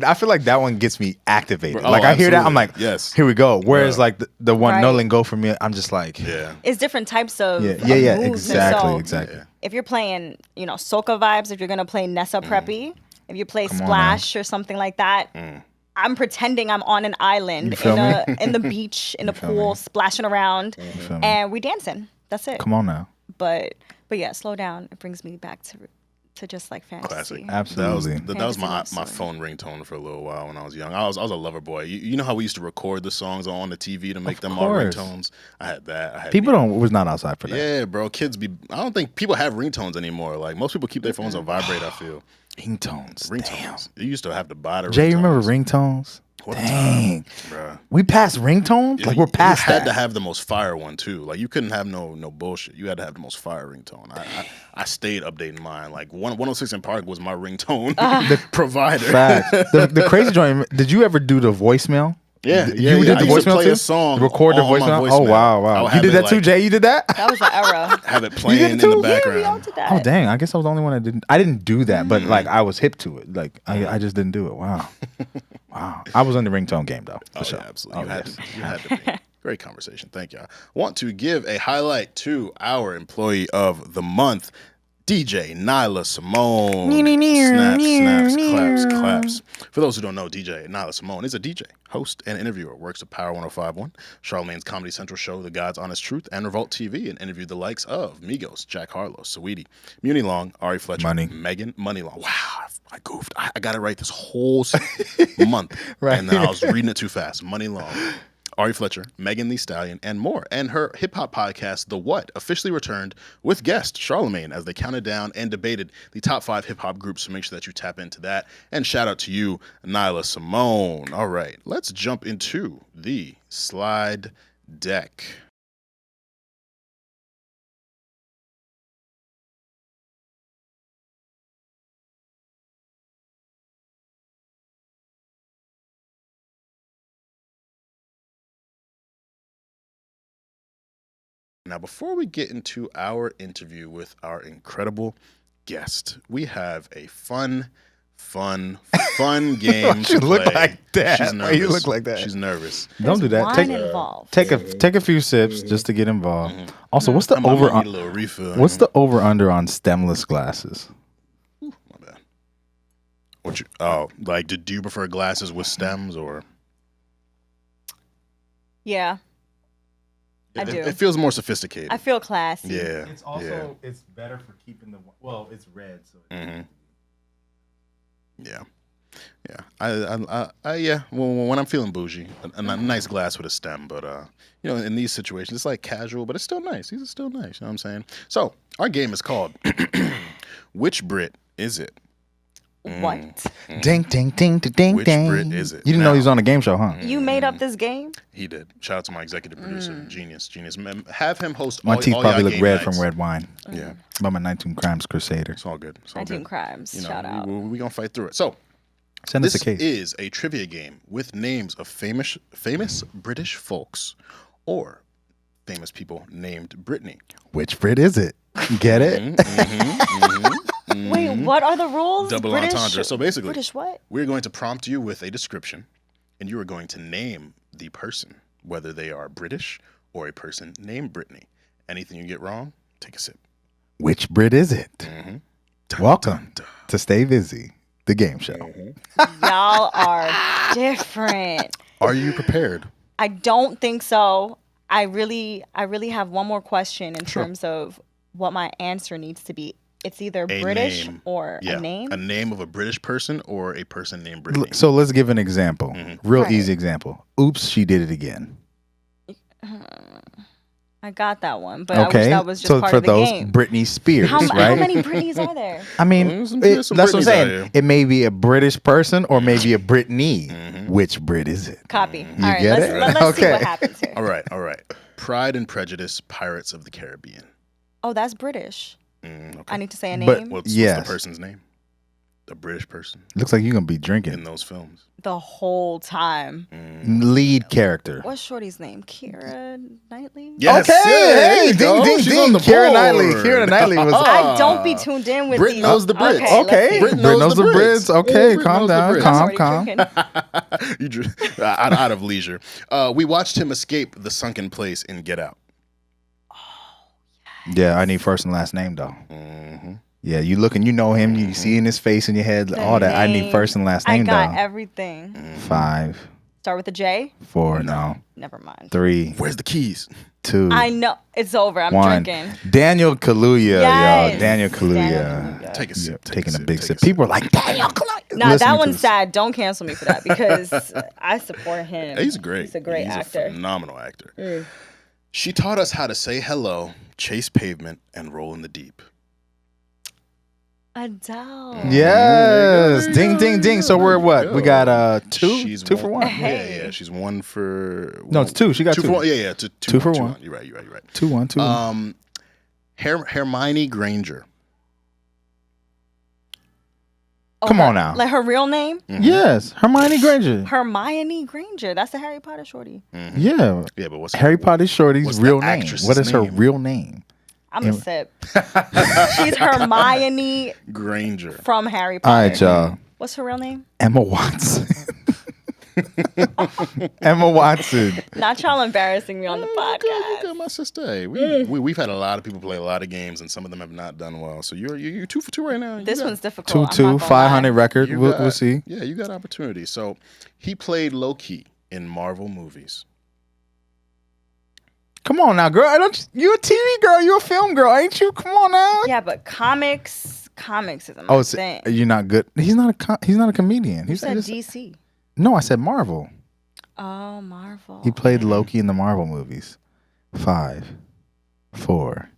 Speaker 2: I feel like that one gets me activated.
Speaker 1: Oh,
Speaker 2: like I hear that, I'm like,
Speaker 1: yes,
Speaker 2: here we go. Whereas like the one No Let Go for me, I'm just like,
Speaker 3: it's different types of moves.
Speaker 2: Exactly.
Speaker 3: If you're playing, soca vibes, if you're gonna play Nessa Preppy, if you play Splash or something like that. I'm pretending I'm on an island in the beach, in the pool, splashing around, and we dancing. That's it.
Speaker 2: Come on now.
Speaker 3: But yeah, Slow Down. It brings me back to just like fantasy.
Speaker 1: Classic.
Speaker 2: Absolutely.
Speaker 1: That was my phone ringtone for a little while when I was young. I was a lover boy. You know how we used to record the songs on the TV to make them all ringtones? I had that.
Speaker 2: People was not outside for that.
Speaker 1: Yeah, bro. I don't think people have ringtones anymore. Like most people keep their phones on vibrate, I feel.
Speaker 2: Ringtones.
Speaker 1: Damn. You used to have to buy the ringtones.
Speaker 2: Jay, you remember ringtones?
Speaker 1: What
Speaker 2: Dang,
Speaker 1: bro.
Speaker 2: We passed ringtones?
Speaker 1: Yeah,
Speaker 2: like we're past that.
Speaker 1: You had to have the most fire one too. Like you couldn't have no bullshit. You had to have the most fire ringtone. I stayed updating mine. Like 106 in Park was my ringtone provider.
Speaker 2: The crazy joint. Did you ever do the voicemail?
Speaker 1: Yeah,
Speaker 2: you did the voicemail too.
Speaker 1: A song
Speaker 2: record the voicemail. Oh wow! You did that too, Jay. You did that?
Speaker 3: That was an era.
Speaker 1: Have it playing in the background.
Speaker 3: Yeah, we all did that.
Speaker 2: Oh dang! I guess I was the only one that didn't. I didn't do that, but like I was hip to it. Like I just didn't do it. Wow. I was in the ringtone game though. For sure.
Speaker 1: Yeah, absolutely. You had to be. Great conversation. Thank y'all. Want to give a highlight to our employee of the month, DJ Nyla Symone. Snaps, claps. For those who don't know, DJ Nyla Symone is a DJ, host, and interviewer. Works at Power 105.1, Charlamagne's Comedy Central show, The God's Honest Truth, and Revolt TV, and interviewed the likes of Migos, Jack Harlow, Saweetie, Muni Long, Ari Fletcher, Megan, Money Long. Wow, I goofed. I got it right this whole month.
Speaker 2: Right.
Speaker 1: And then I was reading it too fast. Money Long. Ari Fletcher, Megan Thee Stallion, and more. And her hip-hop podcast, The What, officially returned with guest Charlamagne as they counted down and debated the top 5 hip-hop groups, so make sure that you tap into that. And shout out to you, Nyla Symone. All right, let's jump into the slide deck. Now, before we get into our interview with our incredible guest, we have a fun game to play.
Speaker 2: Look like that.
Speaker 1: She's nervous.
Speaker 2: Why you look like that?
Speaker 1: She's nervous.
Speaker 2: Don't do that. Take a few sips just to get involved. Also, what's the What's the over under on stemless glasses?
Speaker 1: My bad. Do you prefer glasses with stems or?
Speaker 3: Yeah. I do.
Speaker 1: It feels more sophisticated.
Speaker 3: I feel classy.
Speaker 1: Yeah.
Speaker 2: It's also it's better for keeping it's red, so.
Speaker 1: Yeah. Yeah. Well, when I'm feeling bougie, a nice glass with a stem, but in these situations, it's like casual, but it's still nice. These are still nice. You know what I'm saying? So our game is called "Which Brit is it?
Speaker 3: What?
Speaker 2: Ding, ding, ding, ding,
Speaker 1: Which
Speaker 2: ding.
Speaker 1: Brit is it?
Speaker 2: You didn't know he was on a game show, huh?
Speaker 3: You made up this game?
Speaker 1: He did. Shout out to my executive producer, genius. Have him host
Speaker 2: My
Speaker 1: all
Speaker 2: teeth
Speaker 1: all
Speaker 2: probably
Speaker 1: y'all
Speaker 2: look
Speaker 1: game
Speaker 2: red
Speaker 1: nights.
Speaker 2: from red wine.
Speaker 1: Yeah,
Speaker 2: By my 19 Crimes Crusader.
Speaker 1: it's all good. It's all
Speaker 3: 19
Speaker 1: good.
Speaker 3: Crimes.
Speaker 1: You know,
Speaker 3: Shout out.
Speaker 1: we gonna fight through it. So
Speaker 2: Send us
Speaker 1: this
Speaker 2: a case.
Speaker 1: is a trivia game with names of famous British folks or famous people named Brittney.
Speaker 2: Which Brit is it? Get it?
Speaker 3: Wait, what are the rules?
Speaker 1: Double
Speaker 3: British,
Speaker 1: entendre. So basically,
Speaker 3: British what?
Speaker 1: we're going to prompt you with a description, and you are going to name the person, whether they are British or a person named Brittney. Anything you get wrong, take a sip.
Speaker 2: Which Brit is it?
Speaker 1: Dun,
Speaker 2: Welcome
Speaker 1: dun.
Speaker 2: to Stay Busy, the game show.
Speaker 3: Y'all are different.
Speaker 1: Are you prepared?
Speaker 3: I don't think so. I really have one more question in terms of what my answer needs to be. It's either
Speaker 1: A
Speaker 3: British
Speaker 1: name.
Speaker 3: or a name.
Speaker 1: A name of a British person or a person named Brittney.
Speaker 2: So let's give an example. Real
Speaker 3: Right.
Speaker 2: easy example. Oops, she did it again.
Speaker 3: I got that one, but I wish
Speaker 2: Okay.
Speaker 3: that was just
Speaker 2: So
Speaker 3: part
Speaker 2: for
Speaker 3: of the
Speaker 2: those,
Speaker 3: game.
Speaker 2: Britney Spears,
Speaker 3: How
Speaker 2: right?
Speaker 3: many Britneys are there?
Speaker 2: I mean,
Speaker 1: There's some
Speaker 2: that's what I'm
Speaker 1: Britneys out
Speaker 2: saying.
Speaker 1: here.
Speaker 2: It may be a British person or maybe a Brittney. Which Brit is it?
Speaker 3: Copy.
Speaker 2: You
Speaker 3: All right,
Speaker 2: get
Speaker 3: let's
Speaker 2: it?
Speaker 3: see
Speaker 2: Okay.
Speaker 3: what happens here.
Speaker 1: All right. Pride and Prejudice, Pirates of the Caribbean.
Speaker 3: Oh, that's British.
Speaker 1: Okay.
Speaker 3: I need to say a
Speaker 2: But-
Speaker 3: name.
Speaker 1: What's
Speaker 2: Yes.
Speaker 1: the person's name? The British person
Speaker 2: Looks like you're going to be
Speaker 1: in
Speaker 2: drinking.
Speaker 1: those films.
Speaker 3: The whole time.
Speaker 2: Lead character.
Speaker 3: What's Shorty's name? Keira Knightley?
Speaker 1: Yes,
Speaker 2: Okay,
Speaker 1: yeah, there
Speaker 2: hey,
Speaker 1: you
Speaker 2: ding,
Speaker 1: go.
Speaker 2: ding,
Speaker 1: She's
Speaker 2: ding.
Speaker 1: on the
Speaker 2: Keira Knightley.
Speaker 1: board.
Speaker 2: Keira Knightley was.
Speaker 3: I don't be tuned in with
Speaker 1: Brit
Speaker 3: these.
Speaker 1: knows the Brits.
Speaker 2: Okay,
Speaker 1: Brit
Speaker 2: Brit
Speaker 1: knows
Speaker 2: knows
Speaker 1: the
Speaker 2: the
Speaker 1: Brits.
Speaker 2: Brits. Okay,
Speaker 1: Brit
Speaker 2: calm
Speaker 1: knows the
Speaker 2: down,
Speaker 1: Brits.
Speaker 2: calm,
Speaker 3: Already
Speaker 2: calm.
Speaker 3: drinking.
Speaker 1: Out of leisure. We watched him escape the sunken place in Get Out.
Speaker 2: Yeah, I need first and last name though.
Speaker 1: Mm-hmm.
Speaker 2: Yeah, you look and you know him. You see in his face in your head
Speaker 3: The
Speaker 2: all that. I need
Speaker 3: name.
Speaker 2: first and last
Speaker 3: I
Speaker 2: name
Speaker 3: got
Speaker 2: though.
Speaker 3: everything.
Speaker 2: 5,
Speaker 3: Start with a J?
Speaker 2: 4, no,
Speaker 3: Never mind.
Speaker 2: 3,
Speaker 1: Where's the keys?
Speaker 2: 2,
Speaker 3: I know. It's over. I'm
Speaker 2: 1.
Speaker 3: drinking.
Speaker 2: Daniel Kaluuya,
Speaker 3: Yes.
Speaker 2: yo. Daniel Kaluuya.
Speaker 3: Daniel Kaluuya.
Speaker 1: Take a
Speaker 2: Yeah,
Speaker 1: sip.
Speaker 2: taking a
Speaker 1: sip,
Speaker 2: big
Speaker 1: take
Speaker 2: sip.
Speaker 1: a sip.
Speaker 2: People are like, Daniel Kaluuya.
Speaker 3: Nah,
Speaker 2: Listening
Speaker 3: that
Speaker 2: to
Speaker 3: one's
Speaker 2: this.
Speaker 3: sad. Don't cancel me for that because I support him.
Speaker 1: He's great.
Speaker 3: He's a great actor.
Speaker 1: A phenomenal actor. She taught us how to say hello, chase pavement, and roll in the deep.
Speaker 3: Adele.
Speaker 2: Yes.
Speaker 1: There you
Speaker 2: Ding,
Speaker 1: go,
Speaker 2: ding,
Speaker 1: there
Speaker 2: ding.
Speaker 1: you
Speaker 2: So
Speaker 1: go,
Speaker 2: we're
Speaker 1: there you
Speaker 2: what?
Speaker 1: go.
Speaker 2: We got two?
Speaker 1: She's
Speaker 2: Two for one.
Speaker 3: Hey.
Speaker 1: Yeah. She's one for.
Speaker 2: No, it's two. She got two.
Speaker 1: For one. Yeah.
Speaker 2: Two for one.
Speaker 1: You're right. You're right.
Speaker 2: 2-1, 2-1.
Speaker 1: Hermione Granger.
Speaker 2: Come on now.
Speaker 3: Like her real name?
Speaker 2: Yes, Hermione Granger.
Speaker 3: Hermione Granger. That's the Harry Potter shorty.
Speaker 2: Yeah.
Speaker 1: Yeah, but what's
Speaker 2: Harry Potter Shorty's
Speaker 1: what's the
Speaker 2: real name.
Speaker 1: actress's
Speaker 2: What is her
Speaker 1: name?
Speaker 2: real name?
Speaker 3: I'm a sip. She's Hermione
Speaker 1: Granger.
Speaker 3: from Harry
Speaker 2: All
Speaker 3: Potter.
Speaker 2: right, y'all.
Speaker 3: What's her real name?
Speaker 2: Emma Watson. Emma Watson.
Speaker 3: Not y'all embarrassing me on the
Speaker 1: You
Speaker 3: podcast.
Speaker 1: got my sister. Hey, we've had a lot of people play a lot of games, and some of them have not done well. So you're 2 for 2 right now.
Speaker 3: This one's difficult.
Speaker 2: 2-2,
Speaker 3: I'm not gonna
Speaker 2: 500
Speaker 3: lie.
Speaker 2: record.
Speaker 1: You
Speaker 2: We'll
Speaker 1: got-
Speaker 2: see.
Speaker 1: Yeah, you got opportunity. So he played Loki in Marvel movies.
Speaker 2: Come on now, girl. You a TV girl. You a film girl, ain't you? Come on now.
Speaker 3: Yeah, but comics isn't my
Speaker 2: Oh, so
Speaker 3: thing.
Speaker 2: you're not good. He's not a comedian.
Speaker 3: You
Speaker 2: He's
Speaker 3: said
Speaker 2: just-
Speaker 3: DC.
Speaker 2: No, I said Marvel.
Speaker 3: Oh, Marvel.
Speaker 2: He played Loki in the Marvel movies. 5, 4,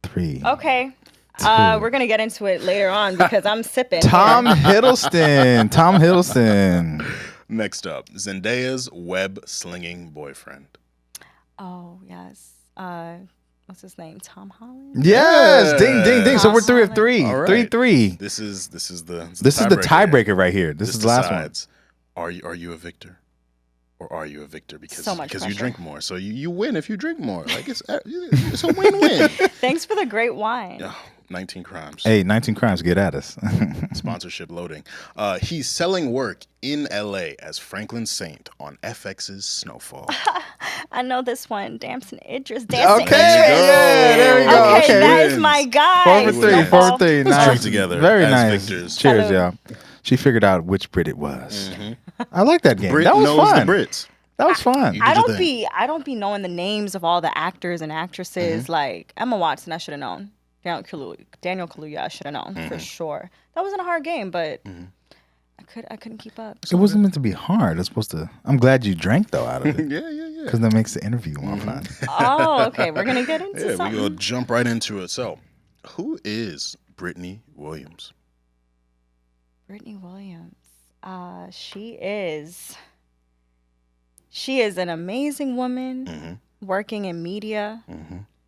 Speaker 2: 3.
Speaker 3: Okay. We're gonna get into it later on because I'm sipping.
Speaker 2: Tom
Speaker 3: here.
Speaker 2: Hiddleston. Tom Hiddleston.
Speaker 1: Next up, Zendaya's web-slinging boyfriend.
Speaker 3: Oh yes. What's his name? Tom Holland.
Speaker 2: Yes. Ding, ding, ding. So we're 3 of
Speaker 3: Tom
Speaker 2: 3.
Speaker 1: All right.
Speaker 2: 3-3.
Speaker 1: This is the
Speaker 2: This is the tiebreaker right here. This is the last one.
Speaker 1: decides, are you a victor, or are you a victor? Because
Speaker 3: So much
Speaker 1: you
Speaker 3: pressure.
Speaker 1: drink more, so you win if you drink more. Like it's a win-win.
Speaker 3: Thanks for the great wine.
Speaker 1: Oh, 19 crimes.
Speaker 2: Hey, 19 Crimes, get at us.
Speaker 1: Sponsorship loading. He's selling work in LA as Franklin Saint on FX's Snowfall.
Speaker 3: I know this one. Damson Idris. Dancing
Speaker 2: Okay,
Speaker 3: Idris.
Speaker 2: yeah, there we go.
Speaker 3: Okay,
Speaker 2: Okay,
Speaker 3: that
Speaker 1: wins.
Speaker 3: is my guy.
Speaker 2: 4 for 3, 4
Speaker 3: Snowball.
Speaker 2: for 3.
Speaker 1: Let's
Speaker 2: Nice.
Speaker 1: drink together
Speaker 2: Very
Speaker 1: as
Speaker 2: nice.
Speaker 1: victors.
Speaker 2: Cheers,
Speaker 3: Hello.
Speaker 2: y'all. She figured out which Brit it was. I like that game.
Speaker 1: Brit
Speaker 2: that was
Speaker 1: knows
Speaker 2: fun.
Speaker 1: the Brits.
Speaker 2: That was fun.
Speaker 1: You
Speaker 3: I
Speaker 1: did your
Speaker 3: don't
Speaker 1: thing.
Speaker 3: be knowing the names of all the actors and actresses. Like Emma Watson, I should have known. Daniel Kaluuya, I should have known for sure. That wasn't a hard game, but I couldn't keep up.
Speaker 2: It wasn't meant to be hard. It's supposed to. I'm glad you drank though out of it
Speaker 1: Yeah.
Speaker 2: because that makes the interview more fun.
Speaker 3: Oh, okay. We're gonna get into
Speaker 1: Yeah,
Speaker 3: something.
Speaker 1: we're going to jump right into it. So, who is Brittney Williams?
Speaker 3: Brittney Williams. She is an amazing woman working in media.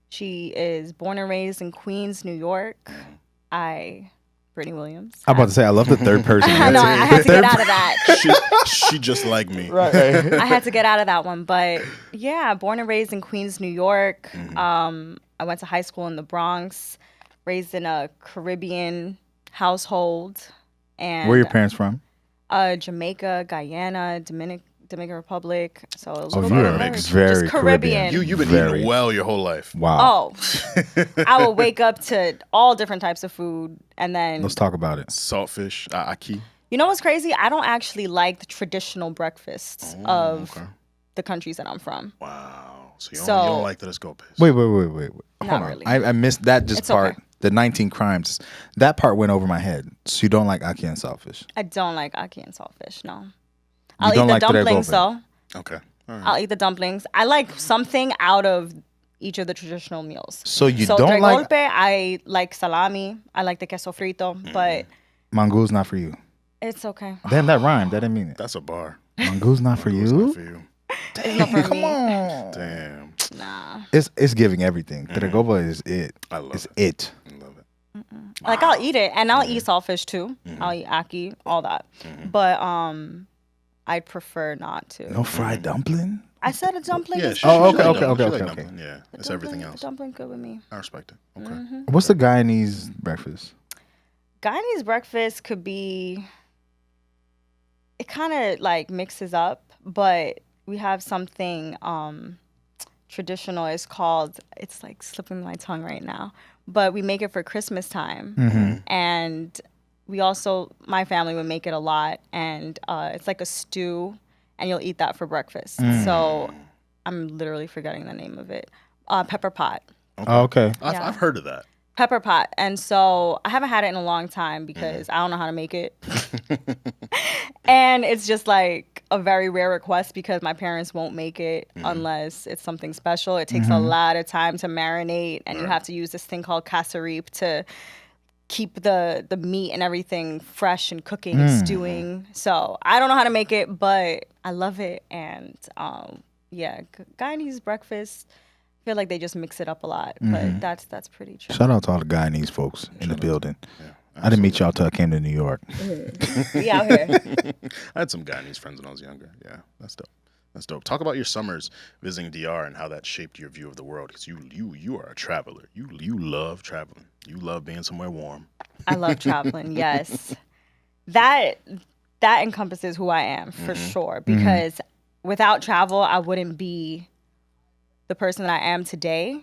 Speaker 3: She is born and raised in Queens, New York. Brittney Williams.
Speaker 2: I'm about to say, I love the third person.
Speaker 3: I know, I had to get out of that.
Speaker 1: She just like me.
Speaker 2: Right.
Speaker 3: I had to get out of that one. But yeah, born and raised in Queens, New York. I went to high school in the Bronx, raised in a Caribbean household. And
Speaker 2: where are your parents from?
Speaker 3: Jamaica, Guyana, Dominican Republic. So it was
Speaker 2: you're very
Speaker 3: Caribbean.
Speaker 1: You've been eating well your whole life.
Speaker 2: Wow.
Speaker 3: Oh, I would wake up to all different types of food, and then
Speaker 2: let's talk about it.
Speaker 1: Saltfish, aki.
Speaker 3: You know what's crazy? I don't actually like the traditional breakfasts of the countries that I'm from.
Speaker 1: Wow. So you don't like the escopes?
Speaker 2: Wait.
Speaker 3: Not really.
Speaker 2: I missed that part.
Speaker 3: Okay.
Speaker 2: The 19 crimes. That part went over my head. So you don't like aki and saltfish?
Speaker 3: I don't like aki and saltfish, no.
Speaker 2: You
Speaker 3: I'll
Speaker 2: don't
Speaker 3: eat the
Speaker 2: like
Speaker 3: dumplings, though.
Speaker 1: Okay. All right.
Speaker 3: I'll eat the dumplings. I like something out of each of the traditional meals.
Speaker 2: So don't like...
Speaker 3: I like salami. I like the queso frito, but...
Speaker 2: Mangoo's not for you.
Speaker 3: It's okay.
Speaker 2: Damn, that rhymed. That didn't mean it.
Speaker 1: That's a bar.
Speaker 2: Mangoo's not for you?
Speaker 1: Not for you.
Speaker 3: It's not for me.
Speaker 2: On.
Speaker 1: Damn.
Speaker 3: Nah.
Speaker 2: It's giving everything. Tregoba is it.
Speaker 1: I love
Speaker 2: it.
Speaker 1: It's it. I love it.
Speaker 3: Wow. Like, I'll eat it, and I'll eat saltfish, too. I'll eat aki, all that. But, I'd prefer not to.
Speaker 2: No fried dumpling?
Speaker 3: I said a dumpling.
Speaker 1: Yeah,
Speaker 3: is
Speaker 2: okay.
Speaker 1: Yeah, it's everything else.
Speaker 3: Dumpling good with me.
Speaker 1: I respect it. Okay.
Speaker 2: What's the Guyanese breakfast?
Speaker 3: Guyanese breakfast could be... It kind of, like, mixes up, but we have something traditional. It's, like, slipping my tongue right now. But we make it for Christmas time. And... my family would make it a lot, and it's like a stew, and you'll eat that for breakfast. So I'm literally forgetting the name of it. Pepper pot.
Speaker 2: Okay.
Speaker 1: I've heard of that.
Speaker 3: Pepper pot. And so I haven't had it in a long time because I don't know how to make it. And it's just like a very rare request because my parents won't make it unless it's something special. It takes a lot of time to marinate, and you have to use this thing called casserip to keep the meat and everything fresh and cooking and stewing. So I don't know how to make it, but I love it. And Guyanese breakfast, I feel like they just mix it up a lot, but that's pretty true.
Speaker 2: Shout out to all the Guyanese folks in the building. Yeah, I didn't meet y'all till I came to New York.
Speaker 3: We out here.
Speaker 1: I had some Guyanese friends when I was younger. Yeah, that's dope. That's dope. Talk about your summers visiting DR and how that shaped your view of the world. Because you are a traveler. You love traveling. You love being somewhere warm.
Speaker 3: I love traveling. Yes, that encompasses who I am for sure. Because without travel, I wouldn't be the person that I am today.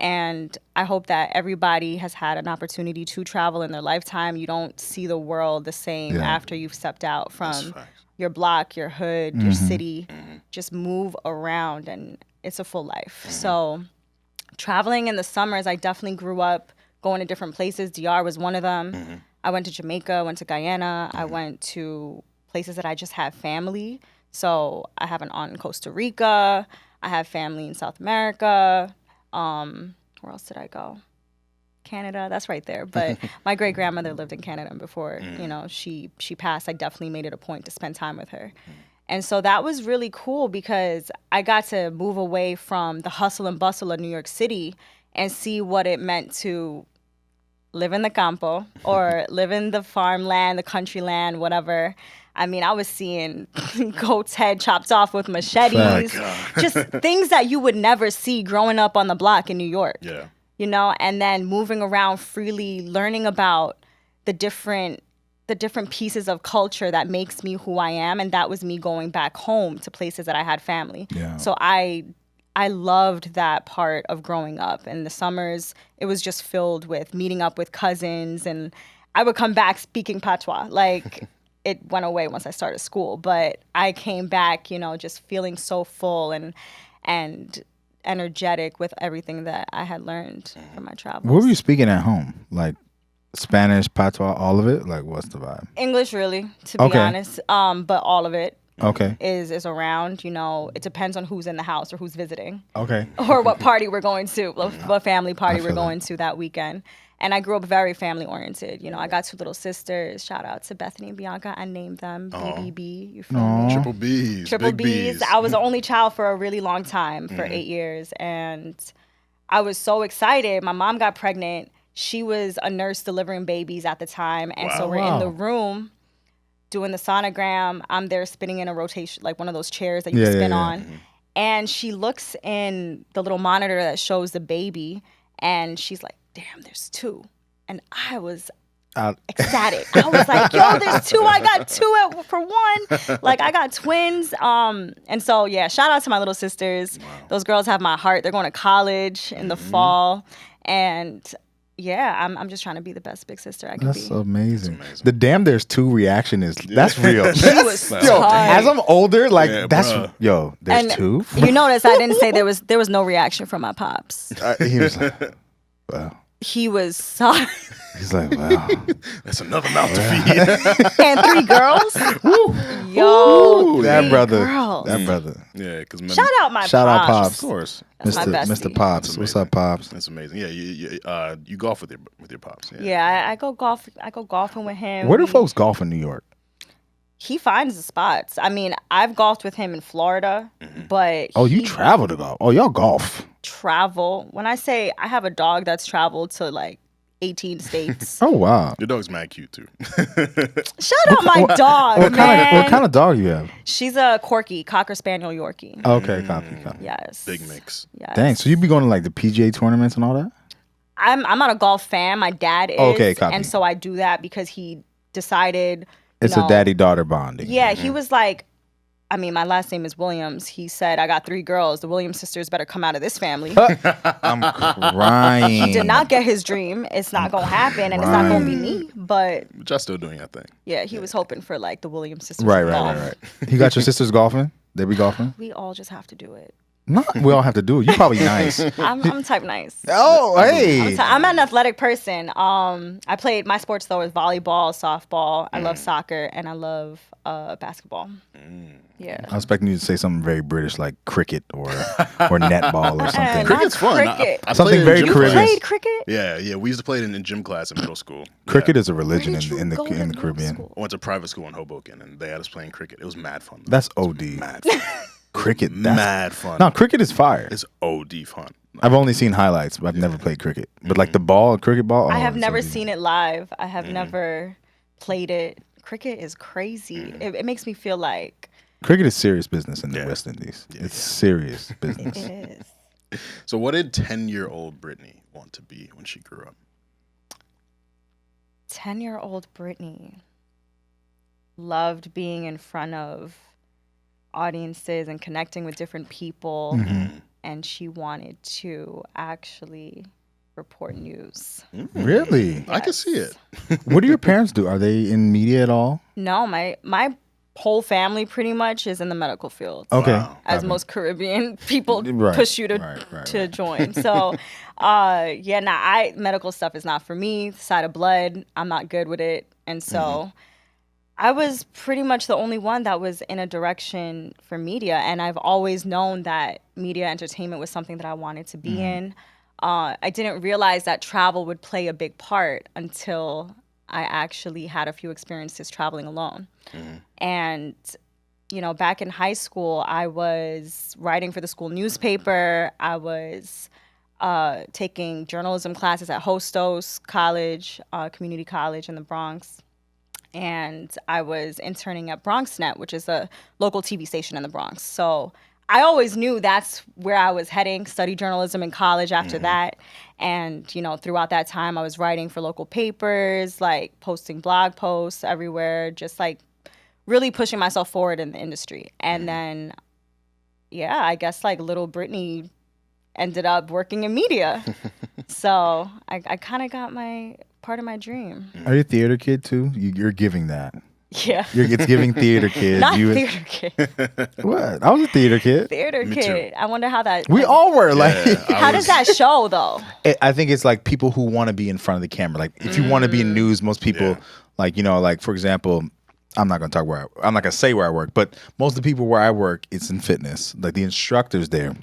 Speaker 3: And I hope that everybody has had an opportunity to travel in their lifetime. You don't see the world the same after you've stepped out from your block, your hood, your city. Just move around, and it's a full life. So traveling in the summers, I definitely grew up going to different places. DR was one of them. I went to Jamaica, went to Guyana. I went to places that I just have family. So I have an aunt in Costa Rica. I have family in South America. Where else did I go? Canada, that's right there. But my great grandmother lived in Canada, and before she passed, I definitely made it a point to spend time with her. And so that was really cool because I got to move away from the hustle and bustle of New York City and see what it meant to live in the campo or live in the farmland, the country land, whatever. I mean, I was seeing goat's head chopped off with machetes, just things that you would never see growing up on the block in New York.
Speaker 1: Yeah.
Speaker 3: You know, and then moving around freely, learning about the different pieces of culture that makes me who I am. And that was me going back home to places that I had family.
Speaker 2: Yeah.
Speaker 3: So I loved that part of growing up. In the summers, it was just filled with meeting up with cousins, and I would come back speaking patois. Like, it went away once I started school, but I came back, just feeling so full and energetic with everything that I had learned from my travels.
Speaker 2: What were you speaking at home? Like Spanish, patois, all of it? Like, what's the vibe?
Speaker 3: English, really, to be honest. But all of it is around. It depends on who's in the house or who's visiting.
Speaker 2: Okay.
Speaker 3: Or what party we're going to, what family party we're going to that weekend. And I grew up very family oriented. You know, I got 2 little sisters. Shout out to Bethany and Bianca. I named them BBB. You feel me?
Speaker 1: Triple B's.
Speaker 3: Triple
Speaker 1: Big
Speaker 3: B's. I was the only child for a really long time, for 8 years. And I was so excited. My mom got pregnant. She was a nurse delivering babies at the time. And so we're in the room doing the sonogram. I'm there spinning in a rotation, like one of those chairs that you spin on. And she looks in the little monitor that shows the baby. And she's like, damn, there's 2. And I was ecstatic. I was like, yo, there's 2. I got 2 for 1. Like, I got twins. And so, yeah, shout out to my little sisters. Wow. Those girls have my heart. They're going to college in the fall. And yeah, I'm just trying to be the best big sister I can be.
Speaker 2: That's amazing. The damn there's 2 reaction is, that's real.
Speaker 3: She was
Speaker 2: yo, as I'm older, like, there's
Speaker 3: and
Speaker 2: 2?
Speaker 3: You notice I didn't say there was no reaction from my pops.
Speaker 2: He was like, wow.
Speaker 3: He was sorry.
Speaker 2: He's like, wow.
Speaker 1: That's another mouth to feed.
Speaker 3: And 3 girls? Yo,
Speaker 2: that brother.
Speaker 3: Girls.
Speaker 2: That brother.
Speaker 1: Yeah, because
Speaker 3: shout out Pops.
Speaker 1: Of course.
Speaker 3: That's
Speaker 2: Mr. Pops. What's up, Pops?
Speaker 1: That's amazing. Yeah, you golf with your pops.
Speaker 3: Yeah, I go golfing with him.
Speaker 2: Where do folks golf in New York?
Speaker 3: He finds the spots. I mean, I've golfed with him in Florida, but
Speaker 2: you travel to golf. Oh, y'all golf.
Speaker 3: Travel. When I say I have a dog that's traveled to like 18 states.
Speaker 2: Oh, wow.
Speaker 1: Your dog's mad cute too.
Speaker 3: Shut up, my dog, man.
Speaker 2: What kind of dog you have?
Speaker 3: She's a Corky, Cocker Spaniel Yorkie.
Speaker 2: Okay, copy.
Speaker 3: Yes.
Speaker 1: Big mix.
Speaker 3: Yes.
Speaker 2: Dang, so you be going to like the PGA tournaments and all that?
Speaker 3: I'm not a golf fan. My dad is.
Speaker 2: Okay, copy.
Speaker 3: And so I do that because he decided.
Speaker 2: It's a daddy-daughter bonding.
Speaker 3: Yeah, he was like, I mean, my last name is Williams. He said, I got 3 girls. The Williams sisters better come out of this family.
Speaker 2: I'm crying.
Speaker 3: He did not get his dream. It's not going to happen, and it's not going to be me. But
Speaker 1: y'all still doing your thing.
Speaker 3: Yeah, he was hoping for like the Williams sisters.
Speaker 2: Right. You got your sisters golfing? They be golfing?
Speaker 3: We all just have to do it.
Speaker 2: No, we all have to do it. You probably nice.
Speaker 3: I'm type nice.
Speaker 2: Oh, hey.
Speaker 3: I'm an athletic person. I played my sports though is volleyball, softball. I love soccer and I love basketball. Yeah.
Speaker 2: I was expecting you to say something very British like cricket or netball or something.
Speaker 1: Cricket's fun.
Speaker 3: Cricket.
Speaker 2: I something very Caribbean.
Speaker 3: You played cricket?
Speaker 1: Yeah. We used to play it in gym class in middle school.
Speaker 2: Cricket is a religion in the Caribbean.
Speaker 3: School?
Speaker 1: I went to private school in Hoboken and they had us playing cricket. It was mad fun.
Speaker 2: That's OD.
Speaker 1: Mad fun.
Speaker 2: Cricket,
Speaker 1: mad fun.
Speaker 2: No, cricket is fire.
Speaker 1: It's OD fun.
Speaker 2: I've only seen highlights, but I've never played cricket. But like the cricket ball.
Speaker 3: I have never seen it live. I have never played it. Cricket is crazy. It makes me feel like
Speaker 2: cricket is serious business in the West Indies. It's serious business.
Speaker 3: It is.
Speaker 1: So, what did 10-year-old Brittney want to be when she grew up?
Speaker 3: 10-year-old Brittney loved being in front of audiences and connecting with different people, and she wanted to actually report news.
Speaker 2: Really?
Speaker 3: Yes.
Speaker 1: I can see it.
Speaker 2: What do your parents do? Are they in media at all?
Speaker 3: No, my whole family pretty much is in the medical field.
Speaker 2: Okay.
Speaker 1: Wow.
Speaker 3: As most Caribbean people push you to join. So, medical stuff is not for me. Side of blood, I'm not good with it. And so I was pretty much the only one that was in a direction for media. And I've always known that media entertainment was something that I wanted to be in. I didn't realize that travel would play a big part until I actually had a few experiences traveling alone. And, back in high school, I was writing for the school newspaper. I was taking journalism classes at Hostos College, community college in the Bronx. And I was interning at BronxNet, which is a local TV station in the Bronx. So I always knew that's where I was heading, study journalism in college after that. And, throughout that time, I was writing for local papers, like posting blog posts everywhere, just like really pushing myself forward in the industry. And then, I guess like little Brittney ended up working in media. So I kind of got part of my dream.
Speaker 2: Are you a theater kid too? You're giving that.
Speaker 3: Yeah.
Speaker 2: It's giving theater kid.
Speaker 3: Not theater kid.
Speaker 2: What? I was a theater kid.
Speaker 3: Theater kid. I wonder how that.
Speaker 2: We all were.
Speaker 3: How does that show though?
Speaker 2: I think it's like people who want to be in front of the camera. Like if you want to be in news, most people, like for example, I'm not going to say where I work, but most of the people where I work, it's in fitness. Like the instructors there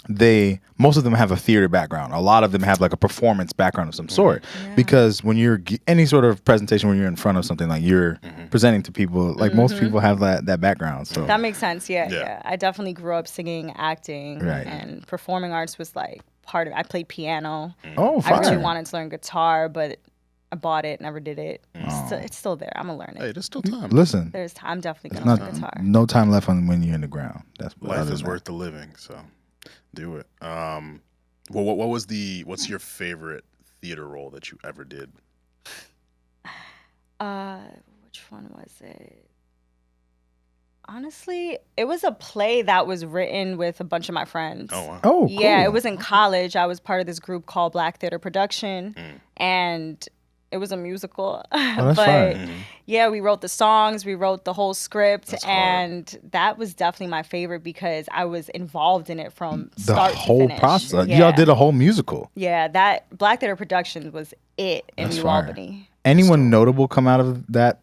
Speaker 2: most of them have a theater background. A lot of them have like a performance background of some sort. Because when you're any sort of presentation, when you're in front of something, like you're presenting to people, like most people have that background. So
Speaker 3: that makes sense. Yeah. I definitely grew up singing, acting, and performing arts was like part of. I played piano.
Speaker 2: Oh, fire.
Speaker 3: I really wanted to learn guitar, but I bought it, never did it. It's still there. I'm gonna learn it.
Speaker 1: Hey, there's still time.
Speaker 2: Listen,
Speaker 3: there's time. I'm definitely gonna learn guitar.
Speaker 2: No time left on when you're in the ground. That's
Speaker 1: life is worth the living. So. Do it. Well, what's your favorite theater role that you ever did?
Speaker 3: Which one was it? Honestly, it was a play that was written with a bunch of my friends.
Speaker 1: Oh, wow.
Speaker 2: Oh, cool.
Speaker 3: Yeah, it was in college. I was part of this group called Black Theater Production, and it was a musical.
Speaker 2: Oh, that's fine.
Speaker 3: Yeah, we wrote the songs, we wrote the whole script, and that was definitely my favorite because I was involved in it from start to finish.
Speaker 2: The whole process. Y'all did a whole musical.
Speaker 3: Yeah, that Black Theater Production was it in New Albany.
Speaker 2: Anyone notable come out of that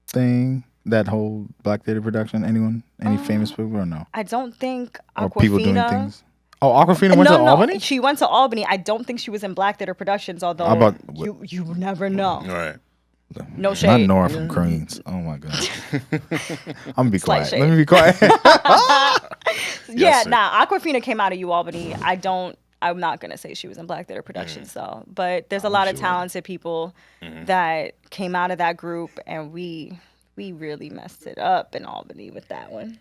Speaker 2: thing? That whole Black Theater Production? Anyone? Any famous people or no?
Speaker 3: I don't think
Speaker 2: Or people doing things? Oh, Awkwafina went to Albany?
Speaker 3: She went to Albany. I don't think she was in Black Theater Productions, although you never know.
Speaker 1: All right.
Speaker 3: No shade.
Speaker 2: Not Nora from Queens. Oh my God. I'm gonna be quiet. Let me be quiet.
Speaker 3: Awkwafina came out of Albany. I'm not gonna say she was in Black Theater Productions though. But there's a lot of talented people that came out of that group, and we really messed it up in Albany with that one.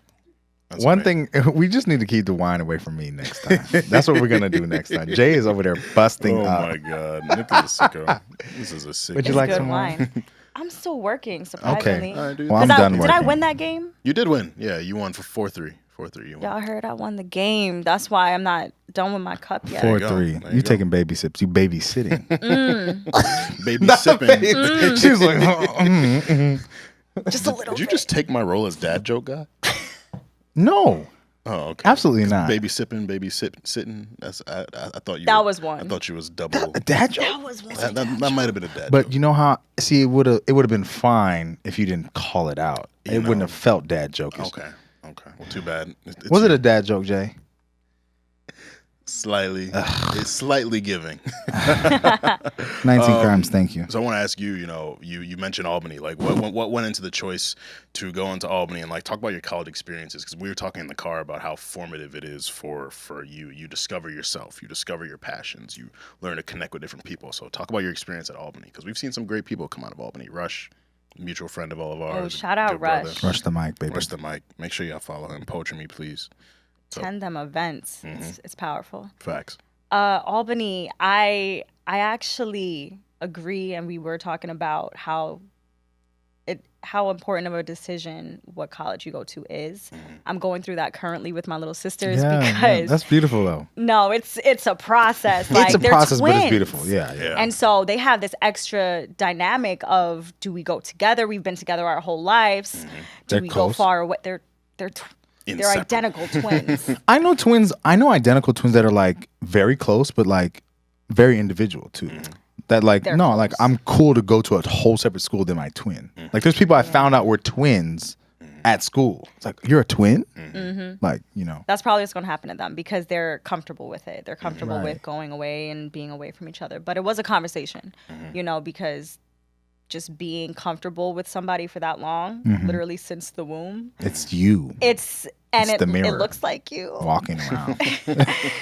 Speaker 1: That's
Speaker 2: one thing, we just need to keep the wine away from me next time. That's what we're going to do next time. Jay is over there busting up.
Speaker 1: Oh, my God. Nic is a sicko. This is a sicko.
Speaker 2: Would you like some wine?
Speaker 3: I'm still working, surprisingly.
Speaker 2: Okay. Well, I'm done working.
Speaker 3: Did I win that game?
Speaker 1: You did win. Yeah, you won for 4-3. 4-3. You won.
Speaker 3: Y'all heard I won the game. That's why I'm not done with my cup yet.
Speaker 2: 4-3. You taking baby sips. You babysitting.
Speaker 1: Baby sipping.
Speaker 2: She was like,
Speaker 3: just a little
Speaker 1: Did you just take my role as dad joke guy?
Speaker 2: No.
Speaker 1: Oh, okay.
Speaker 2: Absolutely not.
Speaker 1: Baby sipping, baby sitting. That's I thought you.
Speaker 3: That was one.
Speaker 1: I thought you was double.
Speaker 2: A dad joke.
Speaker 3: That was one.
Speaker 1: That might have been a dad.
Speaker 2: But
Speaker 1: joke.
Speaker 2: you know how? See, it would have been fine if you didn't call it out. It wouldn't have felt dad joke.
Speaker 1: Okay. Well, too bad.
Speaker 2: Was it a dad joke, Jay?
Speaker 1: Slightly. It's slightly giving.
Speaker 2: 19 crimes. Thank you.
Speaker 1: So I want to ask you. You mentioned Albany. Like, what went into the choice to go into Albany, and like talk about your college experiences? Because we were talking in the car about how formative it is for you. You discover yourself. You discover your passions. You learn to connect with different people. So talk about your experience at Albany, because we've seen some great people come out of Albany. Rush, mutual friend of all of ours.
Speaker 3: Oh, shout out Rush.
Speaker 1: Brother.
Speaker 2: Rush the mic, baby.
Speaker 1: Rush the mic. Make sure y'all follow him. Poetry Me, please.
Speaker 3: Attend them events. It's powerful.
Speaker 1: Facts.
Speaker 3: Albany, I actually agree, and we were talking about how important of a decision what college you go to is. I'm going through that currently with my little sisters because
Speaker 2: that's beautiful though.
Speaker 3: No, it's a process.
Speaker 2: It's a process,
Speaker 3: twins.
Speaker 2: but it's beautiful. Yeah.
Speaker 3: And so they have this extra dynamic of, do we go together? We've been together our whole lives. Do we go far away? They're identical twins.
Speaker 2: I know twins. I know identical twins that are like very close, but like very individual too. That like
Speaker 3: They're
Speaker 2: no,
Speaker 3: close.
Speaker 2: like I'm cool to go to a whole separate school than my twin. Like there's people I found out were twins at school. It's like, you're a twin? Like,
Speaker 3: That's probably what's going to happen to them because they're comfortable with it. They're comfortable with going away and being away from each other. But it was a conversation, because just being comfortable with somebody for that long, literally since the womb.
Speaker 2: It's you.
Speaker 3: It's the mirror. It looks like you.
Speaker 2: Walking around.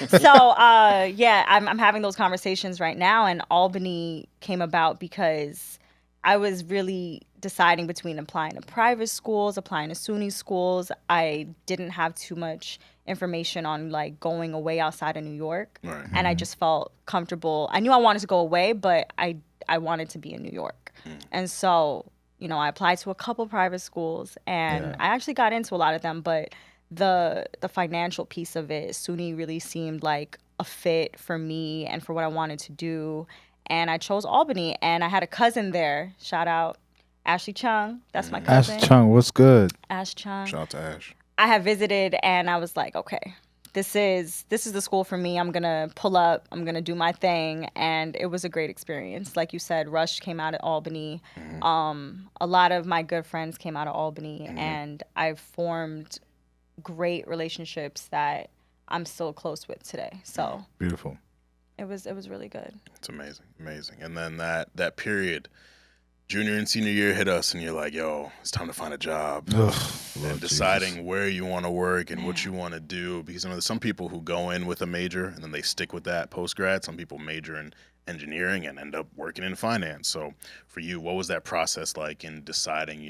Speaker 3: So, I'm having those conversations right now, and Albany came about because I was really deciding between applying to private schools, applying to SUNY schools. I didn't have too much information on like going away outside of New York.
Speaker 1: Right.
Speaker 3: And I just felt comfortable. I knew I wanted to go away, but I wanted to be in New York. And so, I applied to a couple private schools, and I actually got into a lot of them, but the financial piece of it, SUNY really seemed like a fit for me and for what I wanted to do. And I chose Albany, and I had a cousin there. Shout out Ashley Chung. That's my cousin.
Speaker 2: Ash Chung, what's good?
Speaker 3: Ash Chung.
Speaker 1: Shout out to Ash.
Speaker 3: I had visited, and I was like, okay, this is the school for me. I'm gonna pull up. I'm gonna do my thing, and it was a great experience. Like you said, Rush came out of Albany. A lot of my good friends came out of Albany, and I've formed great relationships that I'm still close with today. So
Speaker 2: beautiful.
Speaker 3: It was really good.
Speaker 1: It's amazing. And then that period, junior and senior year hit us, and you're like, yo, it's time to find a job. And deciding where you want to work and what you want to do. Because there's some people who go in with a major and then they stick with that post-grad. Some people major in engineering and end up working in finance. So for you, what was that process like in deciding,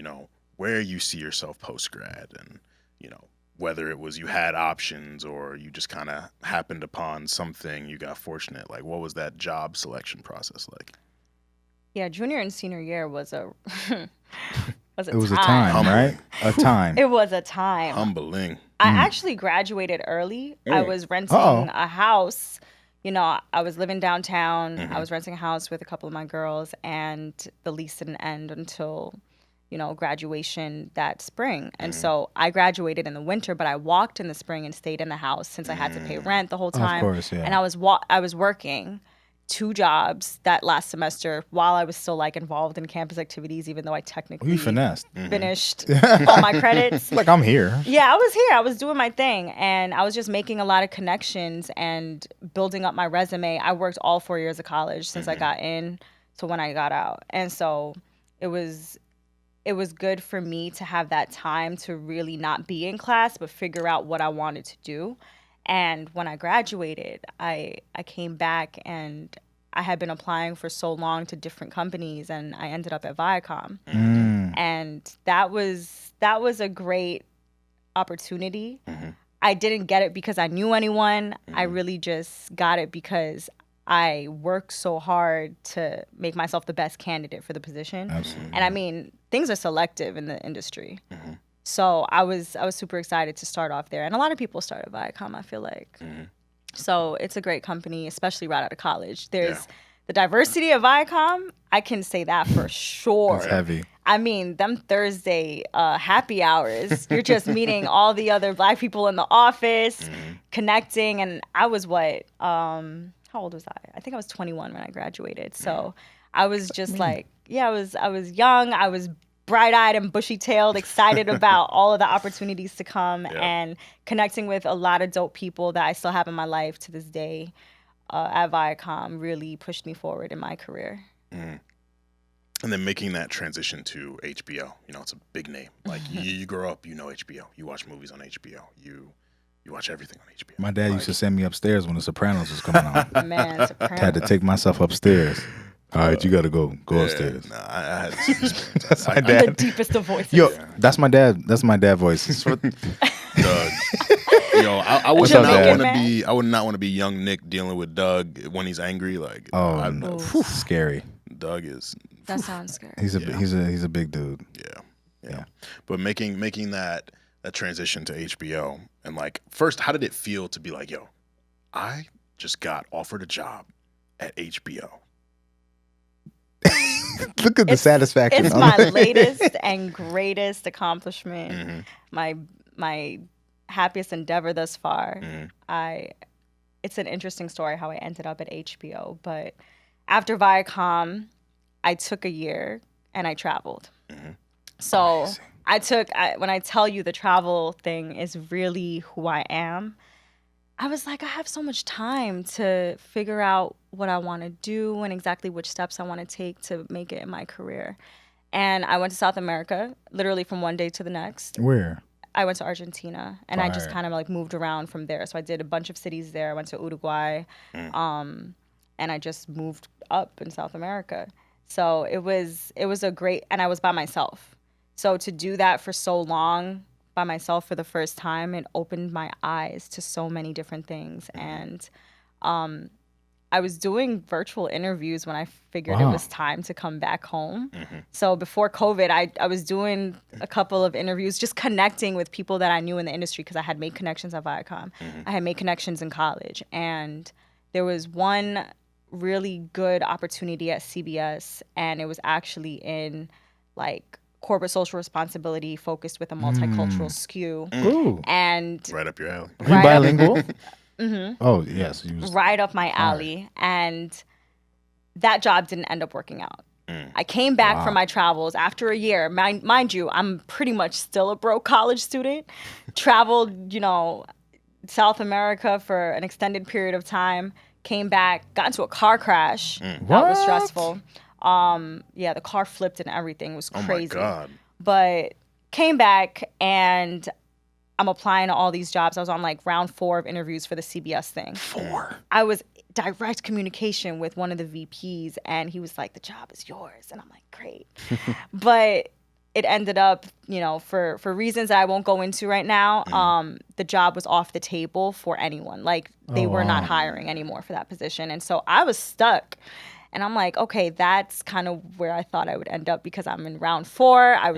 Speaker 1: where you see yourself post-grad, and, whether it was you had options or you just kind of happened upon something, you got fortunate? Like, what was that job selection process like?
Speaker 3: Yeah, junior and senior year was a
Speaker 2: it was a time, right? A time.
Speaker 3: It was a time.
Speaker 1: Humbling.
Speaker 3: I actually graduated early. I was renting a house. I was living downtown. I was renting a house with a couple of my girls, and the lease didn't end until graduation that spring. And so I graduated in the winter, but I walked in the spring and stayed in the house since I had to pay rent the whole time.
Speaker 2: Of course, yeah.
Speaker 3: And I was working 2 jobs that last semester while I was still like involved in campus activities, even though I technically finished all my credits.
Speaker 2: Like, I'm here.
Speaker 3: Yeah, I was here. I was doing my thing, and I was just making a lot of connections and building up my resume. I worked all 4 years of college since I got in to when I got out. And so it was good for me to have that time to really not be in class, but figure out what I wanted to do. And when I graduated, I came back, and I had been applying for so long to different companies, and I ended up at Viacom. And that was a great opportunity. I didn't get it because I knew anyone. I really just got it because I worked so hard to make myself the best candidate for the position.
Speaker 2: Absolutely.
Speaker 3: And I mean, things are selective in the industry. So I was super excited to start off there. And a lot of people start at Viacom, I feel like. So it's a great company, especially right out of college. There's the diversity of Viacom. I can say that for sure.
Speaker 2: It's heavy.
Speaker 3: I mean, them Thursday happy hours, you're just meeting all the other Black people in the office, connecting. And I was how old was I? I think I was 21 when I graduated. So I was just I was young. I was bright-eyed and bushy-tailed, excited about all of the opportunities to come, and connecting with a lot of dope people that I still have in my life to this day at Viacom really pushed me forward in my career.
Speaker 1: And then making that transition to HBO, it's a big name. Like, you grow up, HBO. You watch movies on HBO. You watch everything on HBO.
Speaker 2: My dad used to send me upstairs when The Sopranos was coming on.
Speaker 3: Man, Sopranos.
Speaker 2: Had to take myself upstairs. All right, you got to go upstairs.
Speaker 1: Nah, I had some experience.
Speaker 2: That's my dad.
Speaker 3: The deepest of voices.
Speaker 2: Yo, that's my dad. That's my dad voice.
Speaker 1: Doug. Yo, I would not want to be young Nick dealing with Doug when he's angry. Like,
Speaker 2: scary.
Speaker 1: Doug is.
Speaker 3: That sounds scary.
Speaker 2: He's a big dude.
Speaker 1: Yeah. But making that transition to HBO, and like, first, how did it feel to be like, yo, I just got offered a job at HBO?
Speaker 2: Look at the satisfaction.
Speaker 3: It's my latest and greatest accomplishment. My happiest endeavor thus far. It's an interesting story how I ended up at HBO, but after Viacom, I took a year and I traveled. So when I tell you the travel thing is really who I am, I was like, I have so much time to figure out what I want to do and exactly which steps I want to take to make it in my career. And I went to South America, literally from one day to the next.
Speaker 2: Where?
Speaker 3: I went to Argentina, and I just kind of like moved around from there. So I did a bunch of cities there. I went to Uruguay, and I just moved up in South America. So it was a great, and I was by myself. So to do that for so long by myself for the first time, it opened my eyes to so many different things. And I was doing virtual interviews when I figured it was time to come back home. So before COVID, I was doing a couple of interviews, just connecting with people that I knew in the industry because I had made connections at Viacom. I had made connections in college. And there was one really good opportunity at CBS, and it was actually in like corporate social responsibility focused with a multicultural skew.
Speaker 2: Ooh.
Speaker 3: And
Speaker 1: right up your alley.
Speaker 2: Are you bilingual? Oh, yes.
Speaker 3: Right up my alley. And that job didn't end up working out. I came back from my travels after a year. Mind you, I'm pretty much still a broke college student. Traveled, South America for an extended period of time. Came back, got into a car crash. That was stressful. Yeah, the car flipped and everything. It was crazy.
Speaker 1: Oh my God.
Speaker 3: But came back and I'm applying to all these jobs. I was on like round 4 of interviews for the CBS thing.
Speaker 2: 4.
Speaker 3: I was direct communication with one of the VPs and he was like, the job is yours. And I'm like, great. But it ended up, you know, for reasons that I won't go into right now, the job was off the table for anyone. Like they were not hiring anymore for that position. And so I was stuck. And I'm like, okay, that's kind of where I thought I would end up because I'm in round 4. I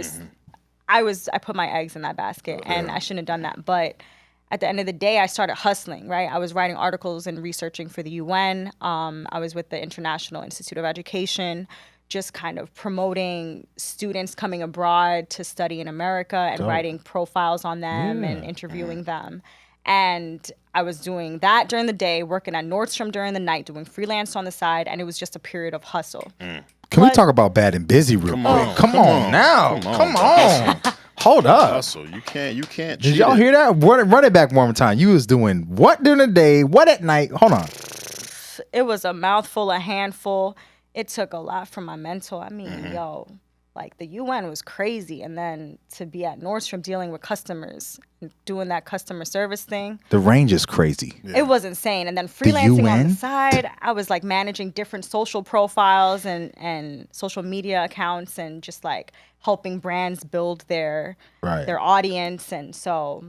Speaker 3: put my eggs in that basket and I shouldn't have done that. But at the end of the day, I started hustling, right? I was writing articles and researching for the UN. I was with the International Institute of Education, just kind of promoting students coming abroad to study in America and writing profiles on them and interviewing them. And I was doing that during the day, working at Nordstrom during the night, doing freelance on the side, and it was just a period of hustle.
Speaker 2: Can we talk about Bad and Busy real quick? Come on now. Come on. Hold up.
Speaker 1: Hustle. You can't.
Speaker 2: Did y'all hear that? Run it back one more time. You was doing what during the day? What at night? Hold on.
Speaker 3: It was a mouthful, a handful. It took a lot from my mental. I mean, like the UN was crazy. And then to be at Nordstrom dealing with customers, doing that customer service thing.
Speaker 2: The range is crazy.
Speaker 3: It was insane. And then freelancing on the side, I was like managing different social profiles and social media accounts and just like helping brands build their audience. And so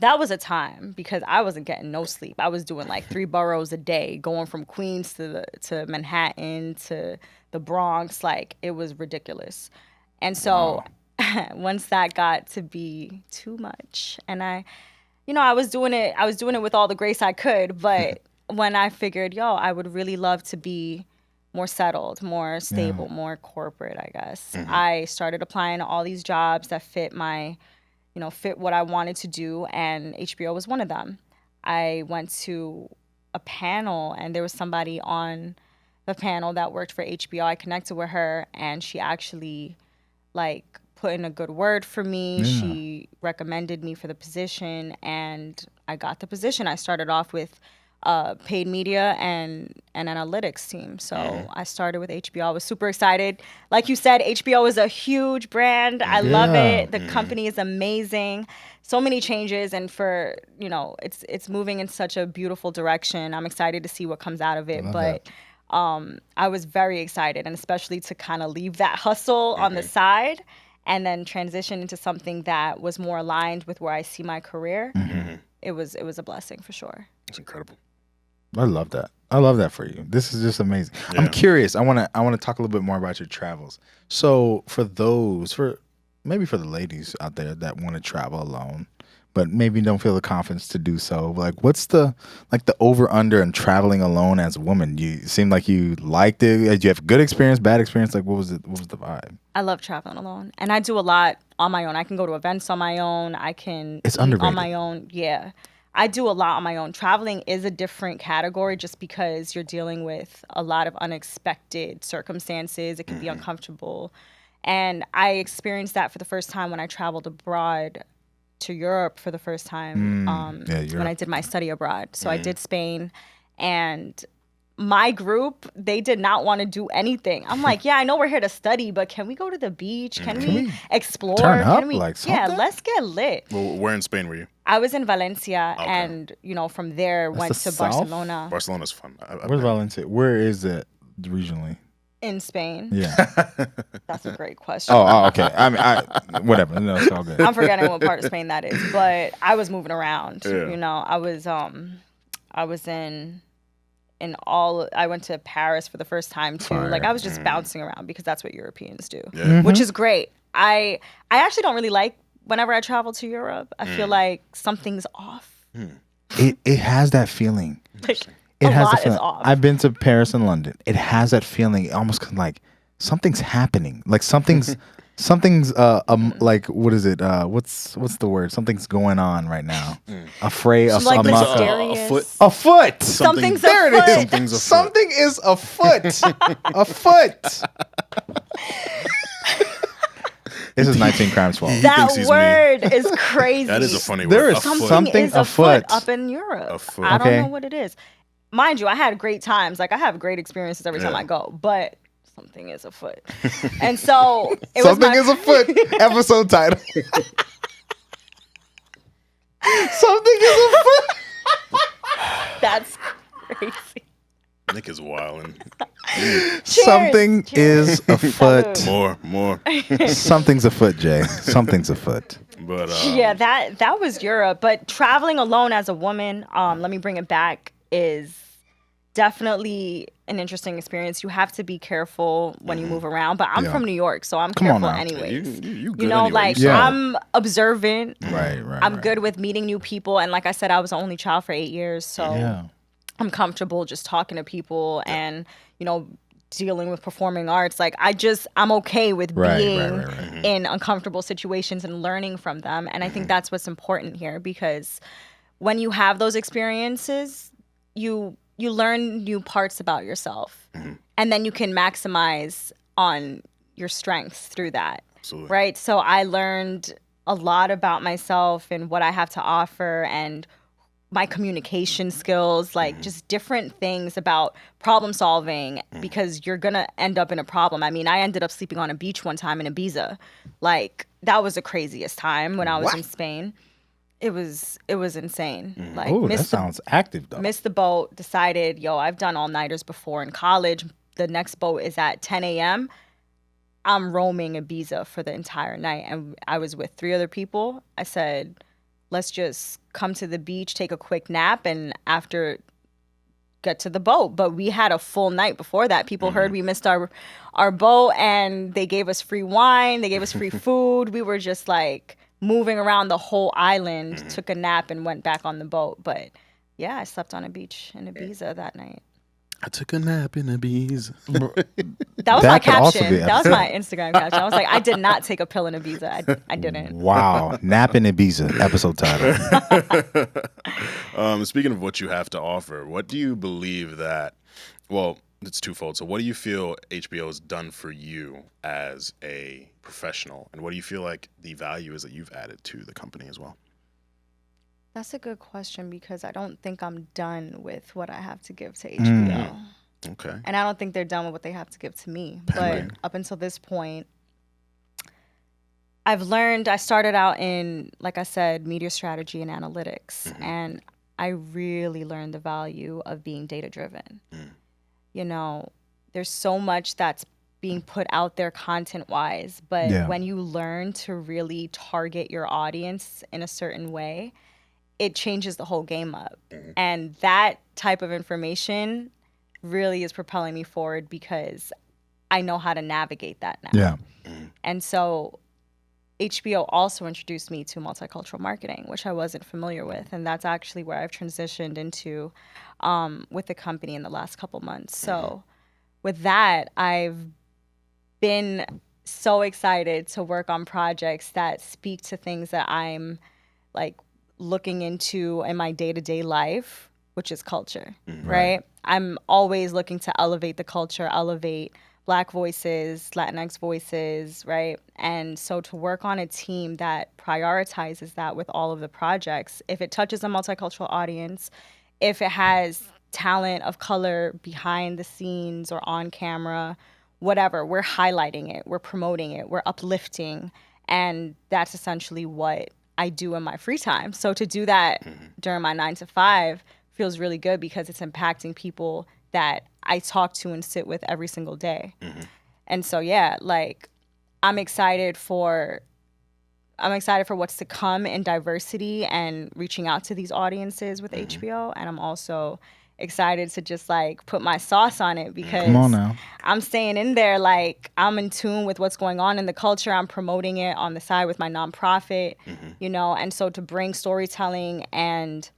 Speaker 3: that was a time because I wasn't getting no sleep. I was doing like 3 boroughs a day, going from Queens to Manhattan to the Bronx. Like it was ridiculous. And so once that got to be too much, and I was doing it with all the grace I could. But when I figured, I would really love to be more settled, more stable, more corporate, I guess. I started applying to all these jobs that fit what I wanted to do, and HBO was one of them. I went to a panel, and there was somebody on the panel that worked for HBO. I connected with her, and she actually, like, put in a good word for me. She recommended me for the position, and I got the position. I started off with paid media and an analytics team. So I started with HBO. I was super excited. Like you said, HBO is a huge brand. I love it. The company is amazing. So many changes, and for it's moving in such a beautiful direction. I'm excited to see what comes out of it. But I was very excited, and especially to kind of leave that hustle on the side and then transition into something that was more aligned with where I see my career. It was a blessing for sure.
Speaker 1: It's incredible.
Speaker 2: I love that. I love that for you. This is just amazing. I'm curious. I want to talk a little bit more about your travels. So maybe for the ladies out there that want to travel alone, but maybe don't feel the confidence to do so, like what's the over under in traveling alone as a woman? You seem like you liked it. Did you have good experience, bad experience? Like what was the vibe?
Speaker 3: I love traveling alone, and I do a lot on my own. I can go to events on my own. I can
Speaker 2: eat on
Speaker 3: my own. Yeah. I do a lot on my own. Traveling is a different category just because you're dealing with a lot of unexpected circumstances. It can be uncomfortable. And I experienced that for the first time when I traveled abroad to Europe for the first time when I did my study abroad. So I did Spain, and my group, they did not want to do anything. I'm like, I know we're here to study, but can we go to the beach? Can we explore?
Speaker 2: Turn up,
Speaker 3: can we,
Speaker 2: like something?
Speaker 3: Let's get lit.
Speaker 1: Well, where in Spain were you?
Speaker 3: I was in Valencia, and from there went to Barcelona.
Speaker 1: Barcelona's fun.
Speaker 2: Where's Valencia? Where is it regionally?
Speaker 3: In Spain.
Speaker 2: Yeah.
Speaker 3: That's a great question.
Speaker 2: Oh, okay. I mean, whatever. No, it's all good.
Speaker 3: I'm forgetting what part of Spain that is, but I was moving around. I was I went to Paris for the first time too. Like I was just bouncing around because that's what Europeans do, which is great. I actually don't really like whenever I travel to Europe. I feel like something's off.
Speaker 2: It has that feeling.
Speaker 3: Like,
Speaker 2: it has
Speaker 3: lot
Speaker 2: that feeling.
Speaker 3: is off.
Speaker 2: I've been to Paris and London. It has that feeling. Almost like something's happening. Like something's like what is it? What's the word? Something's going on right now. A foot. A foot.
Speaker 3: Something's
Speaker 2: there
Speaker 3: afoot.
Speaker 2: it is. Something is afoot. A foot. This is 19 Crimes fault.
Speaker 3: That word is crazy.
Speaker 1: That is a funny
Speaker 2: There
Speaker 1: word.
Speaker 2: is
Speaker 3: something is
Speaker 2: afoot
Speaker 3: up in Europe.
Speaker 1: Afoot.
Speaker 3: I don't
Speaker 2: Okay.
Speaker 3: know what it is. Mind you, I had great times. Like I have great experiences every time I go, but something is afoot. And so it
Speaker 2: Something
Speaker 3: was
Speaker 2: is afoot. Episode title. Something is afoot.
Speaker 3: That's crazy.
Speaker 1: Nic is wilding.
Speaker 2: Something is afoot.
Speaker 3: Salud.
Speaker 1: More.
Speaker 2: Something's afoot, Jay. Something's afoot.
Speaker 1: But
Speaker 3: Yeah, that was Europe. But traveling alone as a woman, let me bring it back, is definitely an interesting experience. You have to be careful when you move around. But I'm from New York, so I'm careful
Speaker 2: now.
Speaker 3: anyways.
Speaker 1: You good
Speaker 3: You know,
Speaker 1: anyway.
Speaker 3: like
Speaker 2: Yeah.
Speaker 3: I'm observant.
Speaker 2: Right.
Speaker 3: I'm good with meeting new people. And like I said, I was an only child for 8 years. So
Speaker 2: Yeah.
Speaker 3: I'm comfortable just talking to people and, you know, dealing with performing arts. Like I'm okay with being in uncomfortable situations and learning from them. And I think that's what's important here, because when you have those experiences, you learn new parts about yourself, and then you can maximize on your strengths through that.
Speaker 1: Absolutely.
Speaker 3: Right? So I learned a lot about myself and what I have to offer, and my communication skills, like just different things about problem solving, because you're going to end up in a problem. I mean, I ended up sleeping on a beach one time in Ibiza. Like that was the craziest time when I was in Spain. It was insane. Like
Speaker 2: Oh, that sounds active, though.
Speaker 3: missed the boat, decided, I've done all-nighters before in college. The next boat is at 10 a.m. I'm roaming Ibiza for the entire night. And I was with 3 other people. I said, let's just come to the beach, take a quick nap, and after get to the boat. But we had a full night before that. People heard we missed our boat, and they gave us free wine. They gave us free food. We were just like moving around the whole island, took a nap, and went back on the boat. But yeah, I slept on a beach in Ibiza that night.
Speaker 1: I took a nap in the bees.
Speaker 3: That was
Speaker 2: That
Speaker 3: my
Speaker 2: could also
Speaker 3: caption.
Speaker 2: be
Speaker 3: That was my Instagram caption. I was like, I did not take a pill in Ibiza. I didn't.
Speaker 2: Wow. Nap in Ibiza, episode title.
Speaker 1: Speaking of what you have to offer, what do you believe that, well, it's twofold. So what do you feel HBO has done for you as a professional? And what do you feel like the value is that you've added to the company as well?
Speaker 3: That's a good question, because I don't think I'm done with what I have to give to HBO.
Speaker 1: Okay.
Speaker 3: And I don't think they're done with what they have to give to me. But up until this point, I've learned, I started out in, like I said, media strategy and analytics. And I really learned the value of being data-driven. You know, there's so much that's being put out there content-wise. But when you learn to really target your audience in a certain way, it changes the whole game up. And that type of information really is propelling me forward, because I know how to navigate that now.
Speaker 2: Yeah.
Speaker 3: And so HBO also introduced me to multicultural marketing, which I wasn't familiar with. And that's actually where I've transitioned into with the company in the last couple months. So with that, I've been so excited to work on projects that speak to things that I'm like looking into in my day-to-day life, which is culture, right? I'm always looking to elevate the culture, elevate Black voices, Latinx voices, right? And so to work on a team that prioritizes that with all of the projects, if it touches a multicultural audience, if it has talent of color behind the scenes or on camera, whatever, we're highlighting it, we're promoting it, we're uplifting. And that's essentially what I do in my free time. So to do that during my 9 to 5 feels really good, because it's impacting people that I talk to and sit with every single day. And so, yeah, like I'm excited for what's to come in diversity and reaching out to these audiences with HBO. And I'm also excited to just like put my sauce on it, because
Speaker 2: Come on now.
Speaker 3: I'm staying in there. Like I'm in tune with what's going on in the culture. I'm promoting it on the side with my nonprofit, you know, and so to bring storytelling and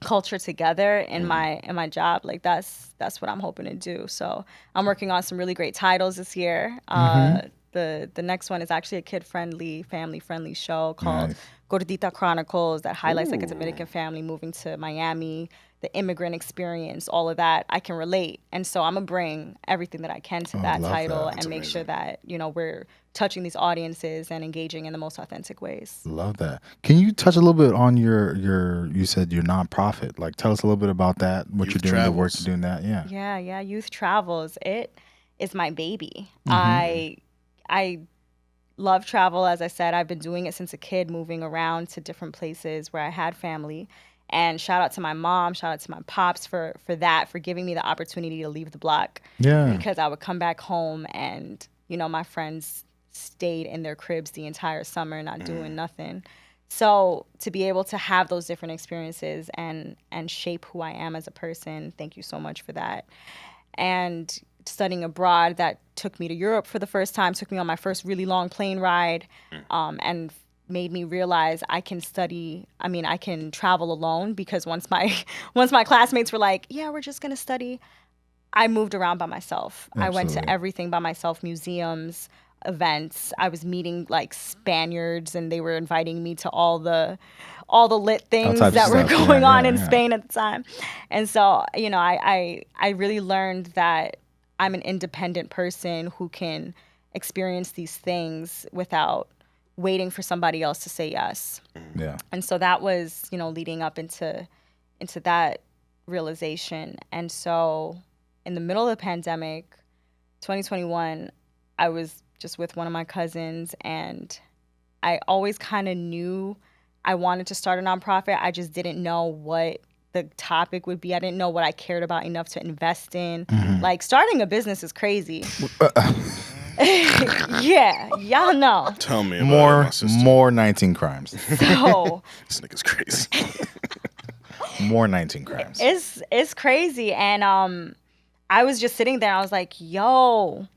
Speaker 3: culture together in my job, like that's what I'm hoping to do. So I'm working on some really great titles this year. The next one is actually a kid-friendly, family-friendly show called Gordita Chronicles that highlights like a Dominican family moving to Miami. immigrant experience, all of that, I can relate. And so I'm gonna bring everything that I can to that title and make sure that, you know, we're touching these audiences and engaging in the most authentic ways.
Speaker 2: Love that. Can you touch a little bit on you said your nonprofit? Like, tell us a little bit about that, what you're doing, the work you're doing that.
Speaker 3: Yeah. Youth Travels. It is my baby. I love travel. As I said, I've been doing it since a kid, moving around to different places where I had family. And shout out to my mom, shout out to my pops for that, for giving me the opportunity to leave the block.
Speaker 2: Yeah.
Speaker 3: Because I would come back home and, you know, my friends stayed in their cribs the entire summer, not doing nothing. So to be able to have those different experiences and shape who I am as a person, thank you so much for that. And studying abroad, that took me to Europe for the first time, took me on my first really long plane ride, and made me realize I can travel alone, because once my classmates were like, yeah, we're just gonna study, I moved around by myself. Absolutely. I went to everything by myself, museums, events. I was meeting like Spaniards, and they were inviting me to all the lit things that were going on in Spain at the time. And so, you know, I really learned that I'm an independent person who can experience these things without waiting for somebody else to say yes. Yeah. And so that was, you know, leading up into that realization. And so in the middle of the pandemic, 2021, I was just with one of my cousins, and I always kind of knew I wanted to start a nonprofit. I just didn't know what the topic would be. I didn't know what I cared about enough to invest in. Like, starting a business is crazy. Yeah, y'all know.
Speaker 1: Tell me about
Speaker 2: more 19 crimes.
Speaker 3: So
Speaker 1: this nigga's crazy.
Speaker 2: More 19 crimes.
Speaker 3: It's crazy. And I was just sitting there, and I was like, yo,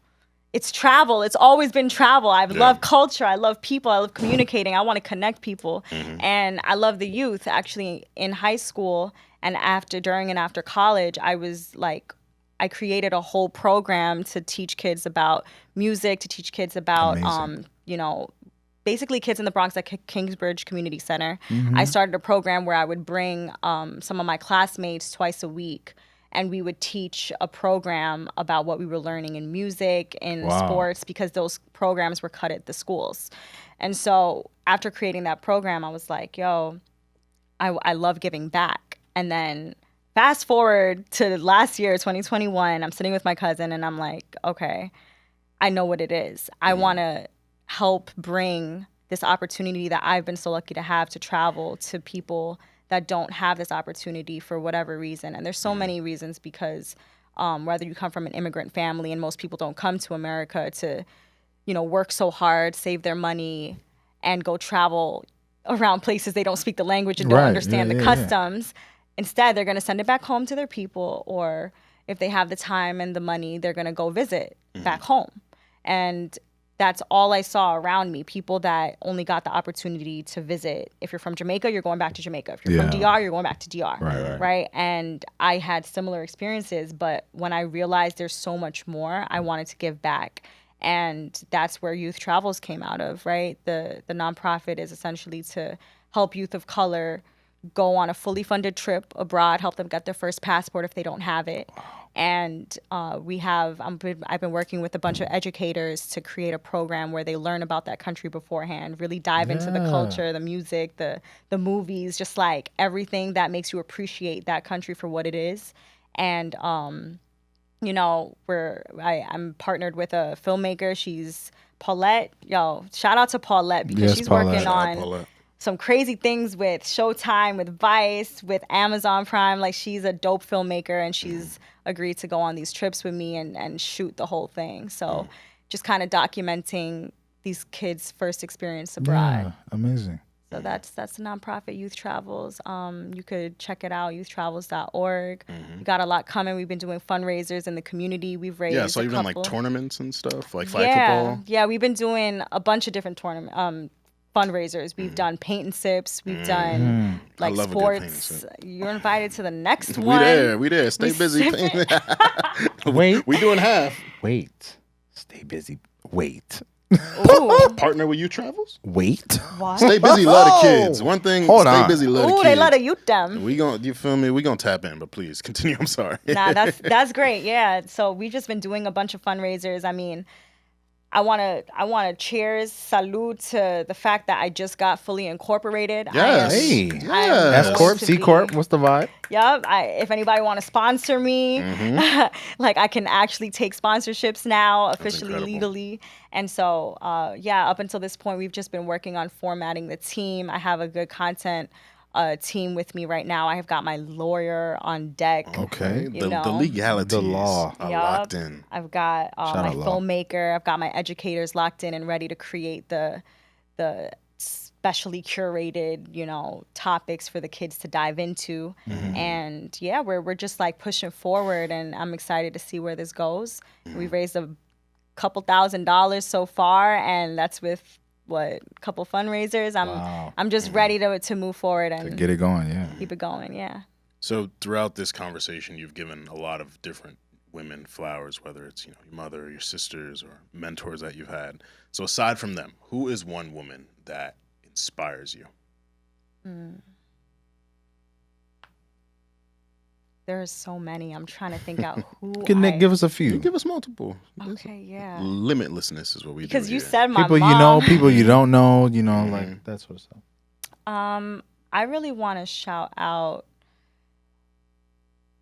Speaker 3: it's travel. It's always been travel. I love culture. I love people. I love communicating. I want to connect people. And I love the youth. Actually, in high school and during and after college, I created a whole program to teach kids about music, to teach kids about, you know, basically kids in the Bronx at Kingsbridge Community Center. I started a program where I would bring some of my classmates twice a week, and we would teach a program about what we were learning in music, in sports, because those programs were cut at the schools. And so after creating that program, I was like, yo, I love giving back. And then fast forward to last year, 2021, I'm sitting with my cousin, and I'm like, okay, I know what it is. I want to help bring this opportunity that I've been so lucky to have to travel to people that don't have this opportunity for whatever reason. And there's so many reasons, because whether you come from an immigrant family, and most people don't come to America to, you know, work so hard, save their money, and go travel around places they don't speak the language and don't understand the customs. Instead, they're going to send it back home to their people, or if they have the time and the money, they're going to go visit back home. And that's all I saw around me, people that only got the opportunity to visit. If you're from Jamaica, you're going back to Jamaica. If you're from DR, you're going back to DR. Right? And I had similar experiences, but when I realized there's so much more, I wanted to give back. And that's where Youth Travels came out of, right? The nonprofit is essentially to help youth of color go on a fully funded trip abroad, help them get their first passport if they don't have it. And I've been working with a bunch of educators to create a program where they learn about that country beforehand, really dive into the culture, the music, the movies, just like everything that makes you appreciate that country for what it is. And you know, I'm partnered with a filmmaker. She's Paulette. Yo, shout out to Paulette, because she's working on some crazy things with Showtime, with Vice, with Amazon Prime. Like, she's a dope filmmaker, and she's agreed to go on these trips with me and shoot the whole thing. So just kind of documenting these kids' first experience abroad.
Speaker 2: Yeah, amazing.
Speaker 3: So that's the nonprofit, Youth Travels. You could check it out, youthtravels.org. We got a lot coming. We've been doing fundraisers in the community. We've raised
Speaker 1: so you've done like tournaments and stuff, like flag football?
Speaker 3: Yeah, we've been doing a bunch of different fundraisers. We've done paint and sips. We've done like sports. You're invited to the next one.
Speaker 1: We there. Stay busy.
Speaker 2: Wait.
Speaker 1: We doing half.
Speaker 2: Wait. Stay busy. Wait.
Speaker 3: Ooh.
Speaker 1: Partner with You Travels?
Speaker 2: Wait.
Speaker 3: What?
Speaker 1: Stay busy, love the kids. One thing,
Speaker 2: Hold
Speaker 1: stay
Speaker 2: on.
Speaker 1: busy, love the
Speaker 3: Ooh,
Speaker 1: kids.
Speaker 3: they love to youth them.
Speaker 1: You feel me? We gonna tap in, but please continue. I'm sorry.
Speaker 3: Nah, that's great. Yeah. So we've just been doing a bunch of fundraisers. I mean, I wanna cheers, salute to the fact that I just got fully incorporated.
Speaker 1: Yes.
Speaker 2: Hey.
Speaker 1: Yes.
Speaker 2: S Corp, C Corp. What's the vibe?
Speaker 3: Yep. If anybody want to sponsor me, like I can actually take sponsorships now, officially,
Speaker 1: incredible.
Speaker 3: legally. And so, up until this point, we've just been working on formatting the team. I have a good content team with me right now. I have got my lawyer on deck.
Speaker 1: Okay.
Speaker 3: You know.
Speaker 1: The legalities
Speaker 2: The law.
Speaker 1: are
Speaker 3: Yup.
Speaker 1: locked in.
Speaker 3: I've got my filmmaker. I've got my educators locked in and ready to create the specially curated, topics for the kids to dive into. And yeah, we're just like pushing forward, and I'm excited to see where this goes. We've raised a couple $1,000s so far, and that's with a couple fundraisers. I'm just ready to move forward and
Speaker 2: To get it going, yeah.
Speaker 3: keep it going. Yeah.
Speaker 1: So throughout this conversation, you've given a lot of different women flowers, whether it's your mother, or your sisters, or mentors that you've had. So aside from them, who is one woman that inspires you?
Speaker 3: There's so many. I'm trying to think out who.
Speaker 2: Can Nick give us a few?
Speaker 1: You give us multiple.
Speaker 3: Okay, yeah.
Speaker 1: Limitlessness is what we do.
Speaker 3: Because you
Speaker 1: here.
Speaker 3: said my
Speaker 2: People
Speaker 3: mom.
Speaker 2: you know, people you don't know, like that sort of stuff.
Speaker 3: I really want to shout out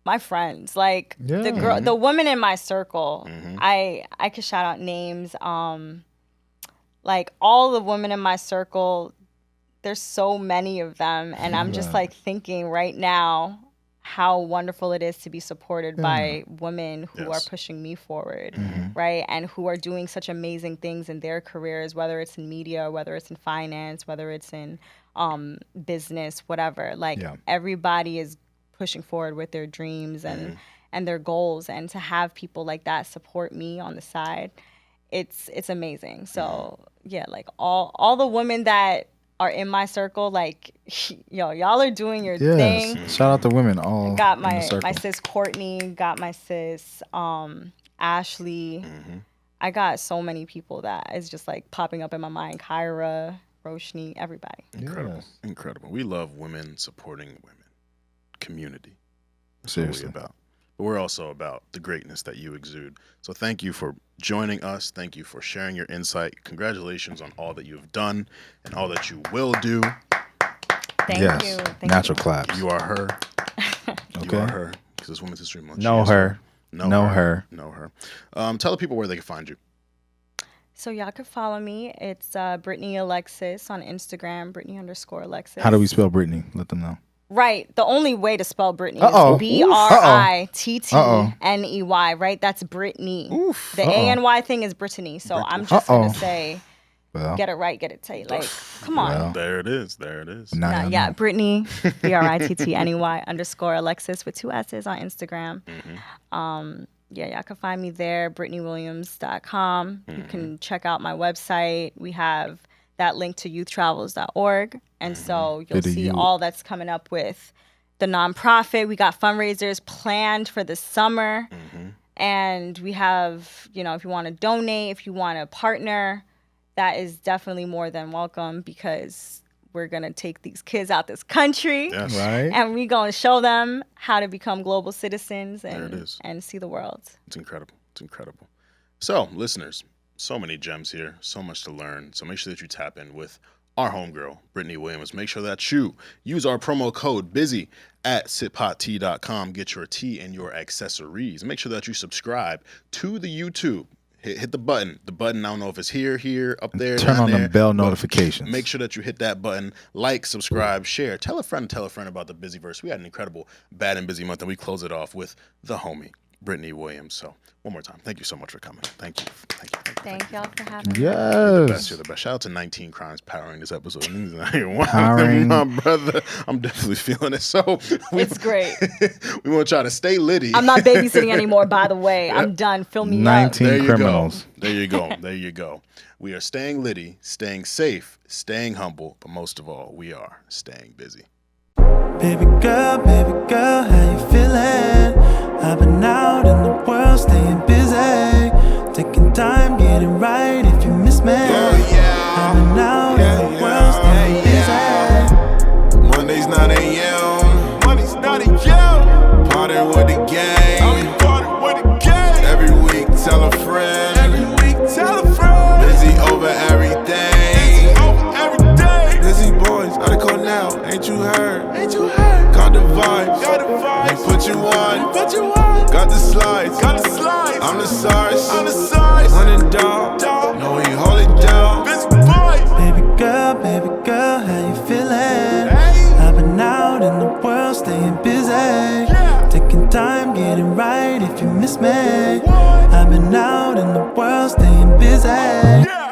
Speaker 3: my friends, like the women in my circle. I could shout out names. Like all the women in my circle, there's so many of them, and I'm just like thinking right now how wonderful it is to be supported by women who are pushing me forward, right? And who are doing such amazing things in their careers, whether it's in media, whether it's in finance, whether it's in business, whatever. Like everybody is pushing forward with their dreams and their goals, and to have people like that support me on the side, it's amazing. So yeah, like all the women that are in my circle, like, y'all are doing your thing.
Speaker 2: Shout out to women all
Speaker 3: got
Speaker 2: in
Speaker 3: my
Speaker 2: the circle.
Speaker 3: my sis Courtney, got my sis Ashley. I got so many people that is just like popping up in my mind. Kyra, Roshni, everybody.
Speaker 1: Incredible. We love women supporting women. Community. That's
Speaker 2: Seriously.
Speaker 1: what we're about. But we're also about the greatness that you exude. So thank you for joining us. Thank you for sharing your insight. Congratulations on all that you've done and all that you will do.
Speaker 3: Thank you. Thank
Speaker 2: Natural
Speaker 3: you.
Speaker 2: claps.
Speaker 1: You are her.
Speaker 2: Okay.
Speaker 1: You are her. Because it's Women's History Month.
Speaker 2: Know her.
Speaker 1: Know her. Tell the people where they can find you.
Speaker 3: So y'all can follow me. It's Brittney Alexis on Instagram, Brittney_Alexis.
Speaker 2: How do we spell Brittney? Let them know.
Speaker 3: Right. The only way to spell Brittney
Speaker 2: Uh-oh.
Speaker 3: is BRITTNEY, right? That's Brittney.
Speaker 1: Oof.
Speaker 3: The ANY thing is Brittany. So I'm just going to say, get it right, get it tight. Like, come on.
Speaker 2: Well.
Speaker 1: There it is.
Speaker 3: Yeah, Brittney, BRITTNEY_Alexis with 2 S's on Instagram. Y'all can find me there, BrittneyWilliams.com. You can check out my website. We have that link to youthtravels.org. And so you'll see all that's coming up with the nonprofit. We got fundraisers planned for the summer. And we have, if you want to donate, if you want to partner, that is definitely more than welcome, because we're going to take these kids out this country.
Speaker 1: Yes.
Speaker 2: Right.
Speaker 3: And we're going to show them how to become global citizens and see the world.
Speaker 1: It's incredible. So, listeners, so many gems here, so much to learn. So make sure that you tap in with our homegirl, Brittney Williams. Make sure that you use our promo code BUSY at siphottea.com. Get your tea and your accessories. Make sure that you subscribe to the YouTube. Hit the button. The button, I don't know if it's here, up there.
Speaker 2: Turn on
Speaker 1: there,
Speaker 2: the bell notifications.
Speaker 1: Make sure that you hit that button. Like, subscribe, share. Tell a friend about the Busyverse. We had an incredible Bad and Busy month, and we close it off with the homie, Brittney Williams. So one more time, thank you so much for coming. Thank you.
Speaker 3: Thank y'all for having me.
Speaker 1: You're
Speaker 2: Yes.
Speaker 1: the best. Shout out to 19 Crimes powering this episode.
Speaker 2: Powering.
Speaker 1: My brother, I'm definitely feeling it. So
Speaker 3: It's great.
Speaker 1: we want to try to stay litty.
Speaker 3: I'm not babysitting anymore, by the way. I'm done. Fill me
Speaker 2: 19
Speaker 3: up.
Speaker 1: There you
Speaker 2: criminals.
Speaker 1: There you go. We are staying litty, staying safe, staying humble, but most of all, we are staying busy.
Speaker 4: Baby girl, how you feeling? I've been out in the world staying busy, taking time, getting right if you miss me. Ain't you heard? Ain't you heard? Got the vibes. Got the vibes. We put you on. Put you on. Got the slides. Got the slides. I'm the size. I'm the size. Running dog. No, we hold it down. Bitch, boy. Baby girl, how you feeling? Hey. I've been out in the world, staying busy. Yeah. Taking time, getting right if you miss me. What? I've been out in the world, staying busy. Yeah.